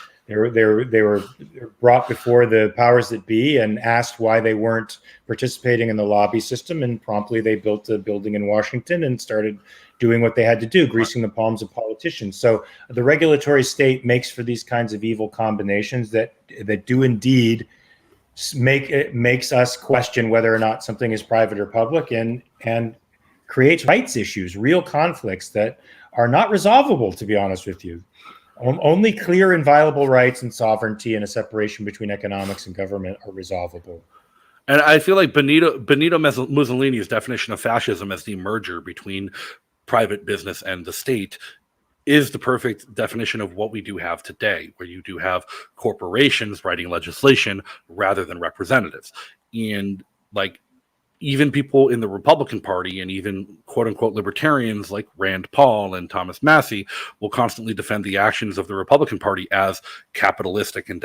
powers that be and asked why they weren't participating in the lobby system, and promptly they built a building in Washington and started doing what they had to do, greasing the palms of politicians. So the regulatory state makes for these kinds of evil combinations that do indeed makes us question whether or not something is private or public, and creates rights issues, real conflicts that are not resolvable, to be honest with you. Only clear and viable rights and sovereignty and a separation between economics and government are resolvable. And I feel like Benito Mussolini's definition of fascism as the merger between private business and the state is the perfect definition of what we do have today, where you do have corporations writing legislation rather than representatives. And like, even people in the Republican Party and even quote-unquote libertarians like Rand Paul and Thomas Massey will constantly defend the actions of the Republican Party as capitalistic and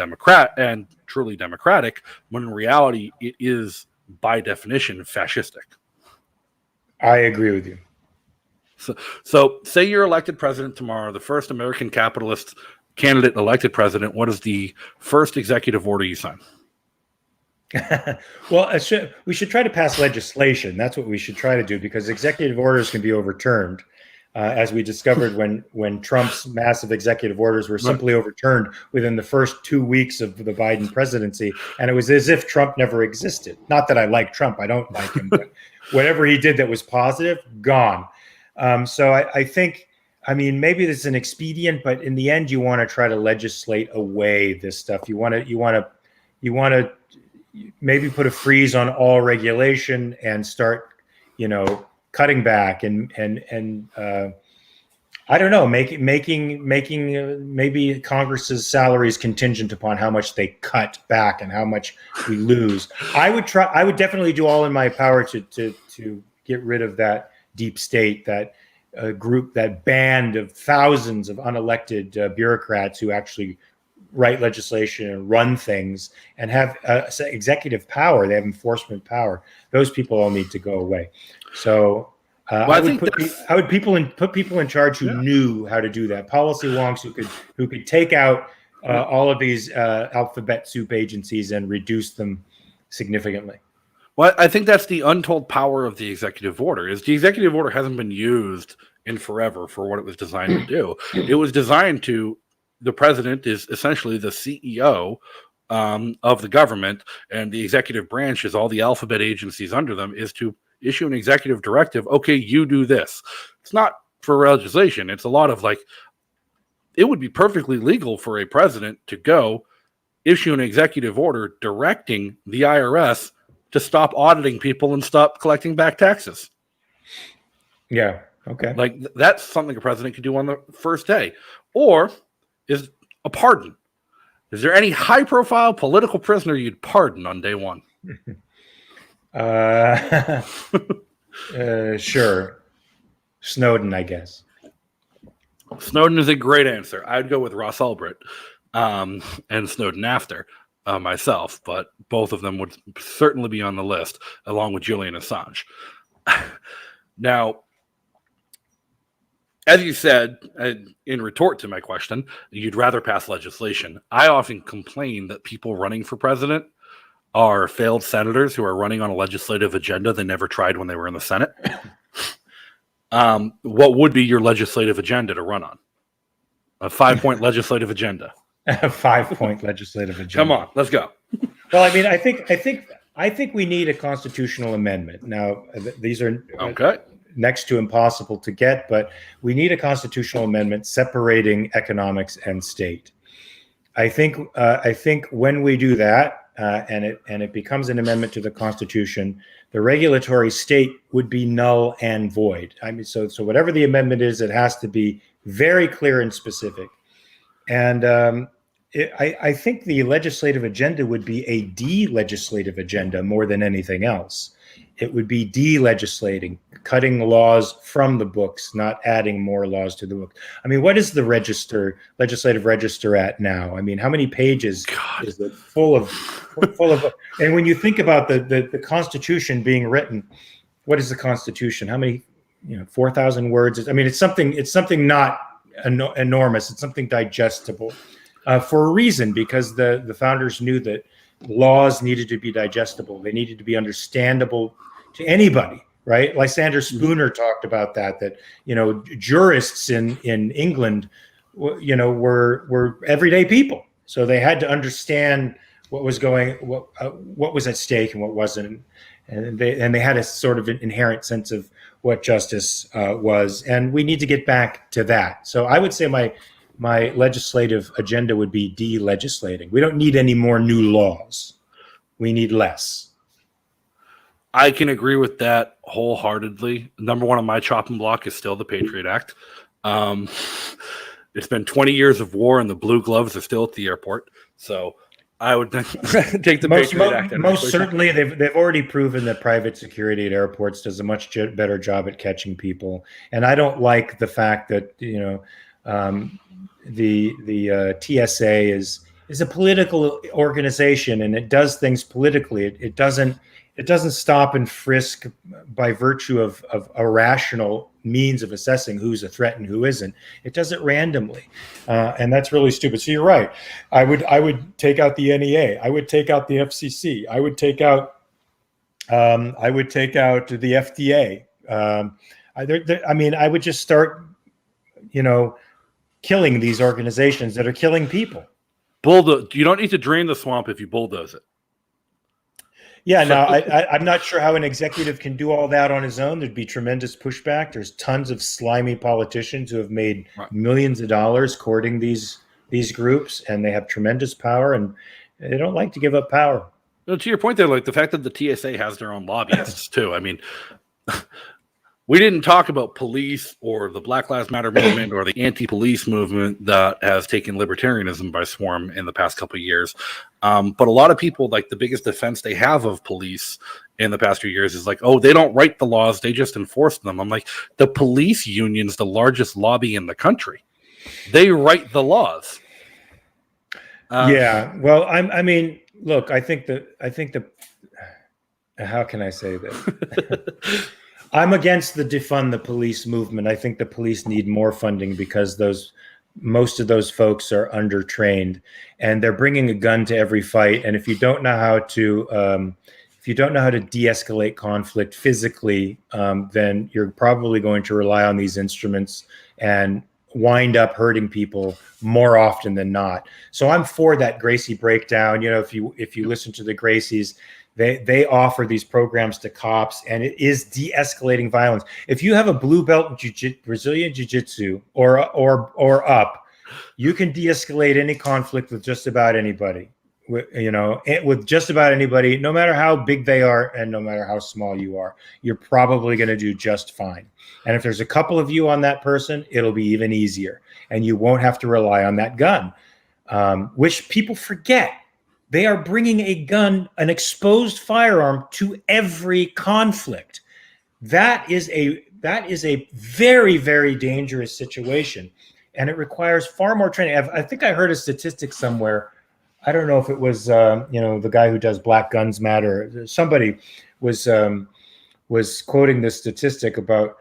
truly democratic, when in reality it is, by definition, fascistic. I agree with you. So say you're elected president tomorrow, the first American capitalist candidate elected president. What is the first executive order you sign? Well, we should try to pass legislation. That's what we should try to do, because executive orders can be overturned, as we discovered when Trump's massive executive orders were simply overturned within the first 2 weeks of the Biden presidency. And it was as if Trump never existed. Not that I like Trump. I don't like him. But whatever he did that was positive, gone. So I think, I mean, maybe this is an expedient, but in the end, you want to try to legislate away this stuff. You want to maybe put a freeze on all regulation and start, cutting back and I don't know, making maybe Congress's salaries contingent upon how much they cut back and how much we lose. I would definitely do all in my power to get rid of that deep state, that group, that band of thousands of unelected bureaucrats who actually write legislation and run things and have executive power. They have enforcement power. Those people all need to go away. So I would put people in charge who knew how to do that. Policy wonks who could take out all of these alphabet soup agencies and reduce them significantly. Well, I think that's the untold power of the executive order. Is the executive order hasn't been used in forever for what it was designed to do. It was designed to. The president is essentially the CEO of the government, and the executive branch is all the alphabet agencies under them, is to issue an executive directive. Okay, you do this. It's not for legislation. It's a lot of it would be perfectly legal for a president to go issue an executive order directing the IRS to stop auditing people and stop collecting back taxes. Yeah. Okay. That's something a president could do on the first day. Or is a pardon. Is there any high-profile political prisoner you'd pardon on day one? Sure. Snowden, I guess. Snowden is a great answer. I'd go with Ross Ulbricht and Snowden after myself, but both of them would certainly be on the list, along with Julian Assange. Now, as you said, in retort to my question, you'd rather pass legislation. I often complain that people running for president are failed senators who are running on a legislative agenda they never tried when they were in the Senate. What would be your legislative agenda to run on? A 5-point legislative agenda. A 5-point legislative agenda. Come on, let's go. Well, I mean, I think we need a constitutional amendment. Now, these are okay. Next to impossible to get, but we need a constitutional amendment separating economics and state. I think when we do that, and it becomes an amendment to the Constitution, the regulatory state would be null and void. I mean, so whatever the amendment is, it has to be very clear and specific. And I think the legislative agenda would be a de-legislative agenda more than anything else. It would be de-legislating, cutting laws from the books, not adding more laws to the book. I mean, what is the legislative register at now? I mean, how many pages is it full of? And when you think about the Constitution being written, what is the Constitution? How many? 4,000 words. I mean, it's something not enormous. It's something digestible for a reason, because the founders knew that laws needed to be digestible. They needed to be understandable to anybody, right? Lysander Spooner talked about that jurists in England, were everyday people. So they had to understand what was what was at stake and what wasn't. And they had a sort of an inherent sense of what justice was. And we need to get back to that. So I would say my legislative agenda would be de-legislating. We don't need any more new laws. We need less. I can agree with that wholeheartedly. Number one on my chopping block is still the Patriot Act. It's been 20 years of war, and the blue gloves are still at the airport. So I would take the Patriot Act. Most certainly, they've already proven that private security at airports does a much better job at catching people. And I don't like the fact that the TSA is a political organization, and it does things politically. It doesn't stop and frisk by virtue of a rational means of assessing who's a threat and who isn't. It does it randomly, and that's really stupid. So you're right. I would take out the NEA. I would take out the FCC. I would take out the FDA. I would just start, killing these organizations that are killing people. You don't need to drain the swamp if you bulldoze it. Yeah, no, I'm not sure how an executive can do all that on his own. There'd be tremendous pushback. There's tons of slimy politicians who have made millions of dollars courting these groups, and they have tremendous power, and they don't like to give up power. To your point there, like the fact that the TSA has their own lobbyists too. I mean, we didn't talk about police or the Black Lives Matter movement or the anti-police movement that has taken libertarianism by swarm in the past couple of years. But a lot of people, like the biggest defense they have of police in the past few years is like, oh, they don't write the laws, they just enforce them. I'm like, the police union's the largest lobby in the country. They write the laws. Yeah. Well, I mean, look, I think the how can I say this? I'm against the defund the police movement. I think the police need more funding because most of those folks are undertrained and they're bringing a gun to every fight. And if you don't know how to de-escalate conflict physically, then you're probably going to rely on these instruments and wind up hurting people more often than not. So I'm for that Gracie breakdown. You know, if you listen to the Gracies, they offer these programs to cops, and it is de-escalating violence. If you have a blue belt in Brazilian Jiu-Jitsu or up, you can de-escalate any conflict with just about anybody. With just about anybody, no matter how big they are and no matter how small you are, you're probably going to do just fine. And if there's a couple of you on that person, it'll be even easier, and you won't have to rely on that gun, which people forget. They are bringing a gun, an exposed firearm, to every conflict. That is a very, very dangerous situation, and it requires far more training. I think I heard a statistic somewhere. I don't know if it was the guy who does Black Guns Matter. Somebody was quoting this statistic about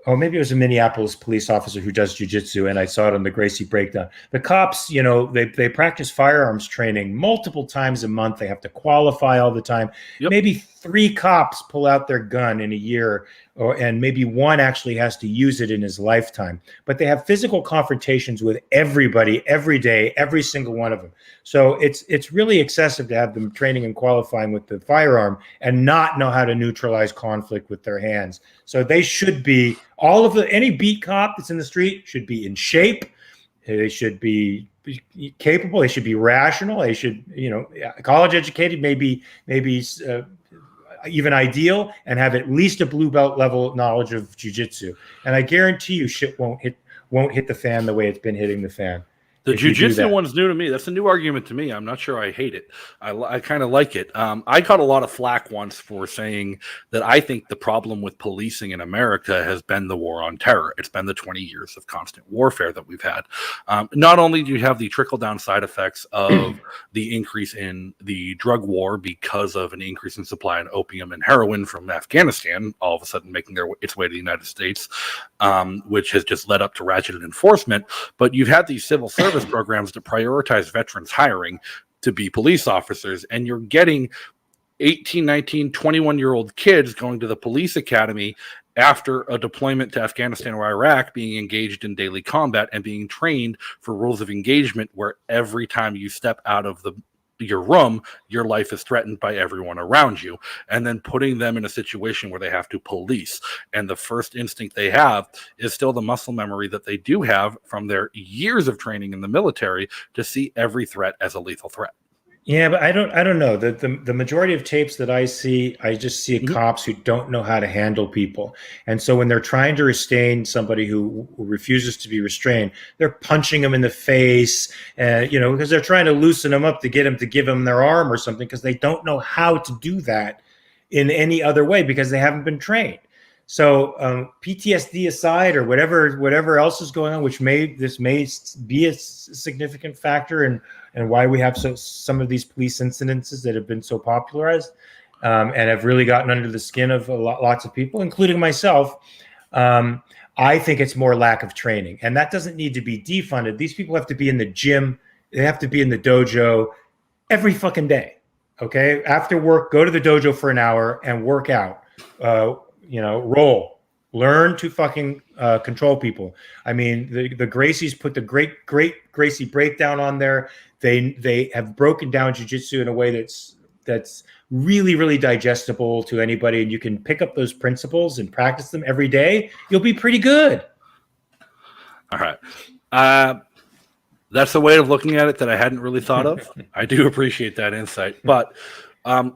or maybe it was a Minneapolis police officer who does jiu-jitsu, and I saw it on the Gracie breakdown. The cops, they practice firearms training multiple times a month. They have to qualify all the time. Yep. Maybe 3 cops pull out their gun in a year, and maybe 1 actually has to use it in his lifetime. But they have physical confrontations with everybody every day, every single one of them. So it's really excessive to have them training and qualifying with the firearm and not know how to neutralize conflict with their hands. So they should be, any beat cop that's in the street should be in shape. They should be capable. They should be rational. They should, college educated, maybe even ideal, and have at least a blue belt level knowledge of jiu-jitsu. And I guarantee you shit won't hit the fan the way it's been hitting the fan. The jiu-jitsu one's new to me. That's a new argument to me. I'm not sure I hate it. I kind of like it. I got a lot of flack once for saying that I think the problem with policing in America has been the war on terror. It's been the 20 years of constant warfare that we've had. Not only do you have the trickle-down side effects of the increase in the drug war because of an increase in supply in opium and heroin from Afghanistan, all of a sudden making its way to the United States, which has just led up to ratcheted enforcement, but you've had these civil service programs to prioritize veterans hiring to be police officers, and you're getting 18, 19, 21-year-old kids going to the police academy after a deployment to Afghanistan or Iraq, being engaged in daily combat and being trained for rules of engagement where every time you step out of your room, your life is threatened by everyone around you, and then putting them in a situation where they have to police. And the first instinct they have is still the muscle memory that they do have from their years of training in the military to see every threat as a lethal threat. Yeah, but I don't know. The majority of tapes that I see, I just see cops who don't know how to handle people. And so when they're trying to restrain somebody who refuses to be restrained, they're punching them in the face, because they're trying to loosen them up to get them to give them their arm or something, because they don't know how to do that in any other way because they haven't been trained. So PTSD aside, or whatever else is going on, which may be a significant factor and why we have some of these police incidences that have been so popularized and have really gotten under the skin of lots of people, including myself. I think it's more lack of training, and that doesn't need to be defunded. These people have to be in the gym. They have to be in the dojo every fucking day. Okay, after work, go to the dojo for an hour and work out. Roll, learn to fucking control people. I mean, the Gracies put the great Gracie breakdown on there. They have broken down jiu-jitsu in a way that's really, really digestible to anybody, and you can pick up those principles and practice them every day. You'll be pretty good. All right. That's a way of looking at it that I hadn't really thought of. I do appreciate that insight. But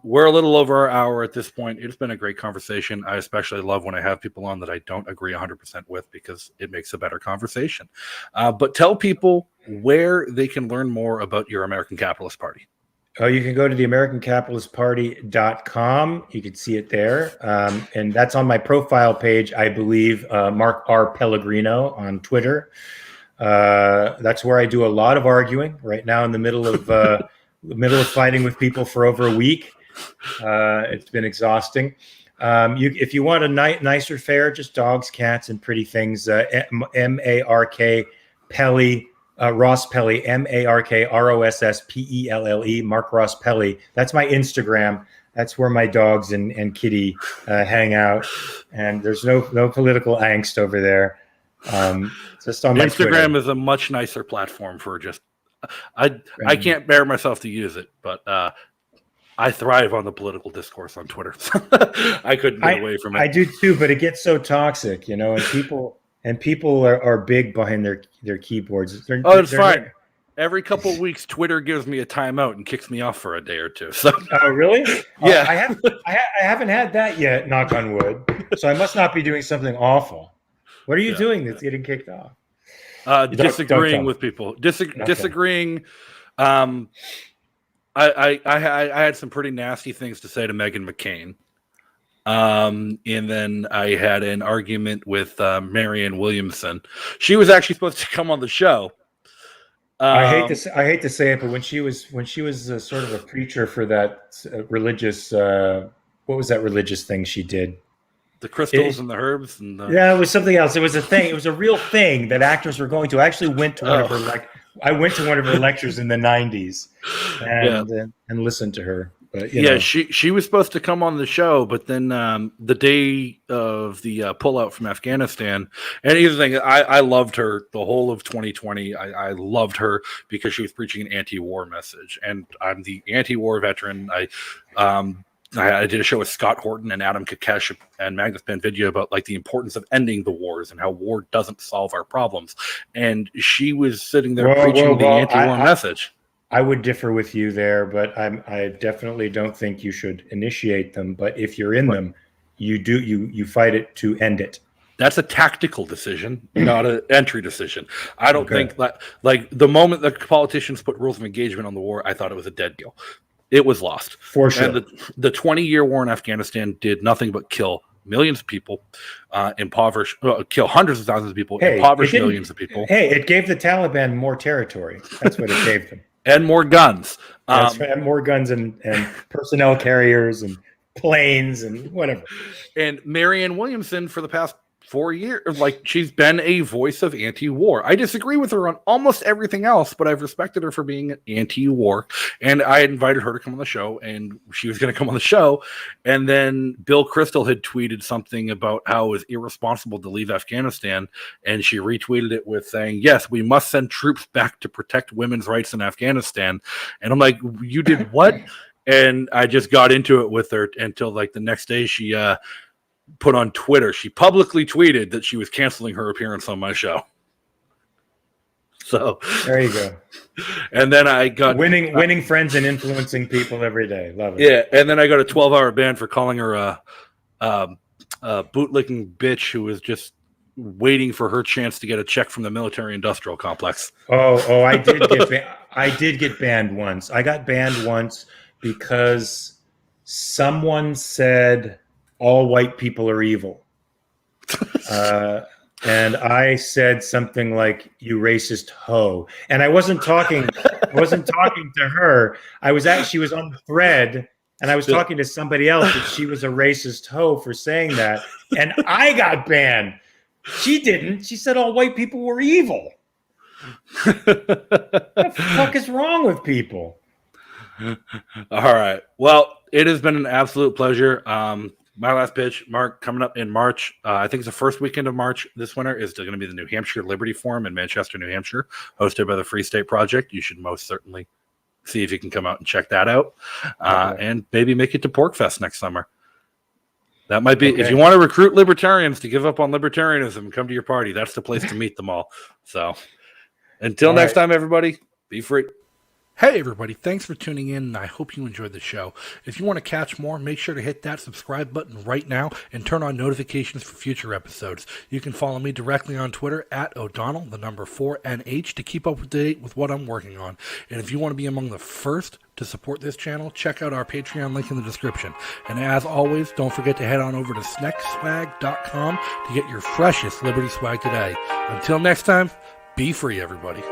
we're a little over our hour at this point. It's been a great conversation. I especially love when I have people on that I don't agree 100% with because it makes a better conversation. But tell people where they can learn more about your American Capitalist Party. Oh, you can go to the AmericanCapitalistParty.com. You can see it there. And that's on my profile page, I believe, Mark R. Pellegrino on Twitter. That's where I do a lot of arguing right now in the middle of fighting with people for over a week. It's been exhausting. If you want a nicer fare, just dogs, cats, and pretty things, M-A-R-K Pelly, Ross Pelly, MarkRossPelle, Mark Ross Pelly. That's my Instagram. That's where my dogs and kitty hang out. And there's no political angst over there. Just on my Instagram Twitter. is a much nicer platform for just I can't bear myself to use it, but I thrive on the political discourse on Twitter. I couldn't get away from it. I do too, but it gets so toxic, and people are big behind their keyboards. It's fine. Every couple of weeks, Twitter gives me a timeout and kicks me off for a day or two. So, oh, really? Yeah, I haven't had that yet. Knock on wood. So I must not be doing something awful. What are you doing that's getting kicked off? Disagreeing with people. Disagreeing. I had some pretty nasty things to say to Meghan McCain. And then I had an argument with Marianne Williamson. She was actually supposed to come on the show. I hate to say it, but when she was sort of a preacher for that religious, what was that religious thing she did? The crystals and the herbs and yeah, it was something else. It was a thing. It was a real thing that actors were going to. I actually went to one of her I went to one of her lectures in the 90s and listened to her. But she was supposed to come on the show, but then the day of the pullout from Afghanistan, and here's the thing, I loved her the whole of 2020. I loved her because she was preaching an anti-war message, and I'm the anti-war veteran. I did a show with Scott Horton and Adam Kakesh and Magnus Panvidya about like the importance of ending the wars and how war doesn't solve our problems. And she was sitting there preaching the anti-war message. I would differ with you there, but I definitely don't think you should initiate them. But if you're in them, you fight it to end it. That's a tactical decision, not an entry decision. I don't think that, like, the moment the politicians put rules of engagement on the war, I thought it was a dead deal. It was lost. For sure. And the 20-year war in Afghanistan did nothing but kill millions of people, kill hundreds of thousands of people, impoverish millions of people. Hey, it gave the Taliban more territory. That's what it gave them. And more guns. And more guns and personnel carriers and planes and whatever. And Marianne Williamson, for the past 4 years, like, she's been a voice of anti-war. I disagree with her on almost everything else, but I've respected her for being anti-war. And I invited her to come on the show, and she was going to come on the show. And then Bill Kristol had tweeted something about how it was irresponsible to leave Afghanistan, and she retweeted it with saying, "Yes, we must send troops back to protect women's rights in Afghanistan." And I'm like, "You did what?" And I just got into it with her until like the next day she put on Twitter, she publicly tweeted that she was canceling her appearance on my show. So there you go. And then I got winning friends and influencing people every day. Love it. Yeah, and then I got a 12-hour ban for calling her a bootlicking bitch who was just waiting for her chance to get a check from the military-industrial complex. Oh, I did get banned once. I got banned once because someone said all white people are evil. And I said something like, "You racist hoe." And I wasn't talking to her. She was on the thread, and I was talking to somebody else that she was a racist hoe for saying that. And I got banned. She didn't. She said all white people were evil. What the fuck is wrong with people? All right. Well, it has been an absolute pleasure. My last pitch, Mark, coming up in March. I think it's the first weekend of March this winter is going to be the New Hampshire Liberty Forum in Manchester, New Hampshire, hosted by the Free State Project. You should most certainly see if you can come out and check that out, and maybe make it to Porkfest next summer. That might be, if you want to recruit libertarians to give up on libertarianism and come to your party, that's the place to meet them all. So, Until All next right. time, everybody, be free. Hey, everybody. Thanks for tuning in, and I hope you enjoyed the show. If you want to catch more, make sure to hit that subscribe button right now and turn on notifications for future episodes. You can follow me directly on Twitter at O'Donnell, the number 4NH, to keep up to date with what I'm working on. And if you want to be among the first to support this channel, check out our Patreon link in the description. And as always, don't forget to head on over to sneckswag.com to get your freshest Liberty swag today. Until next time, be free, everybody.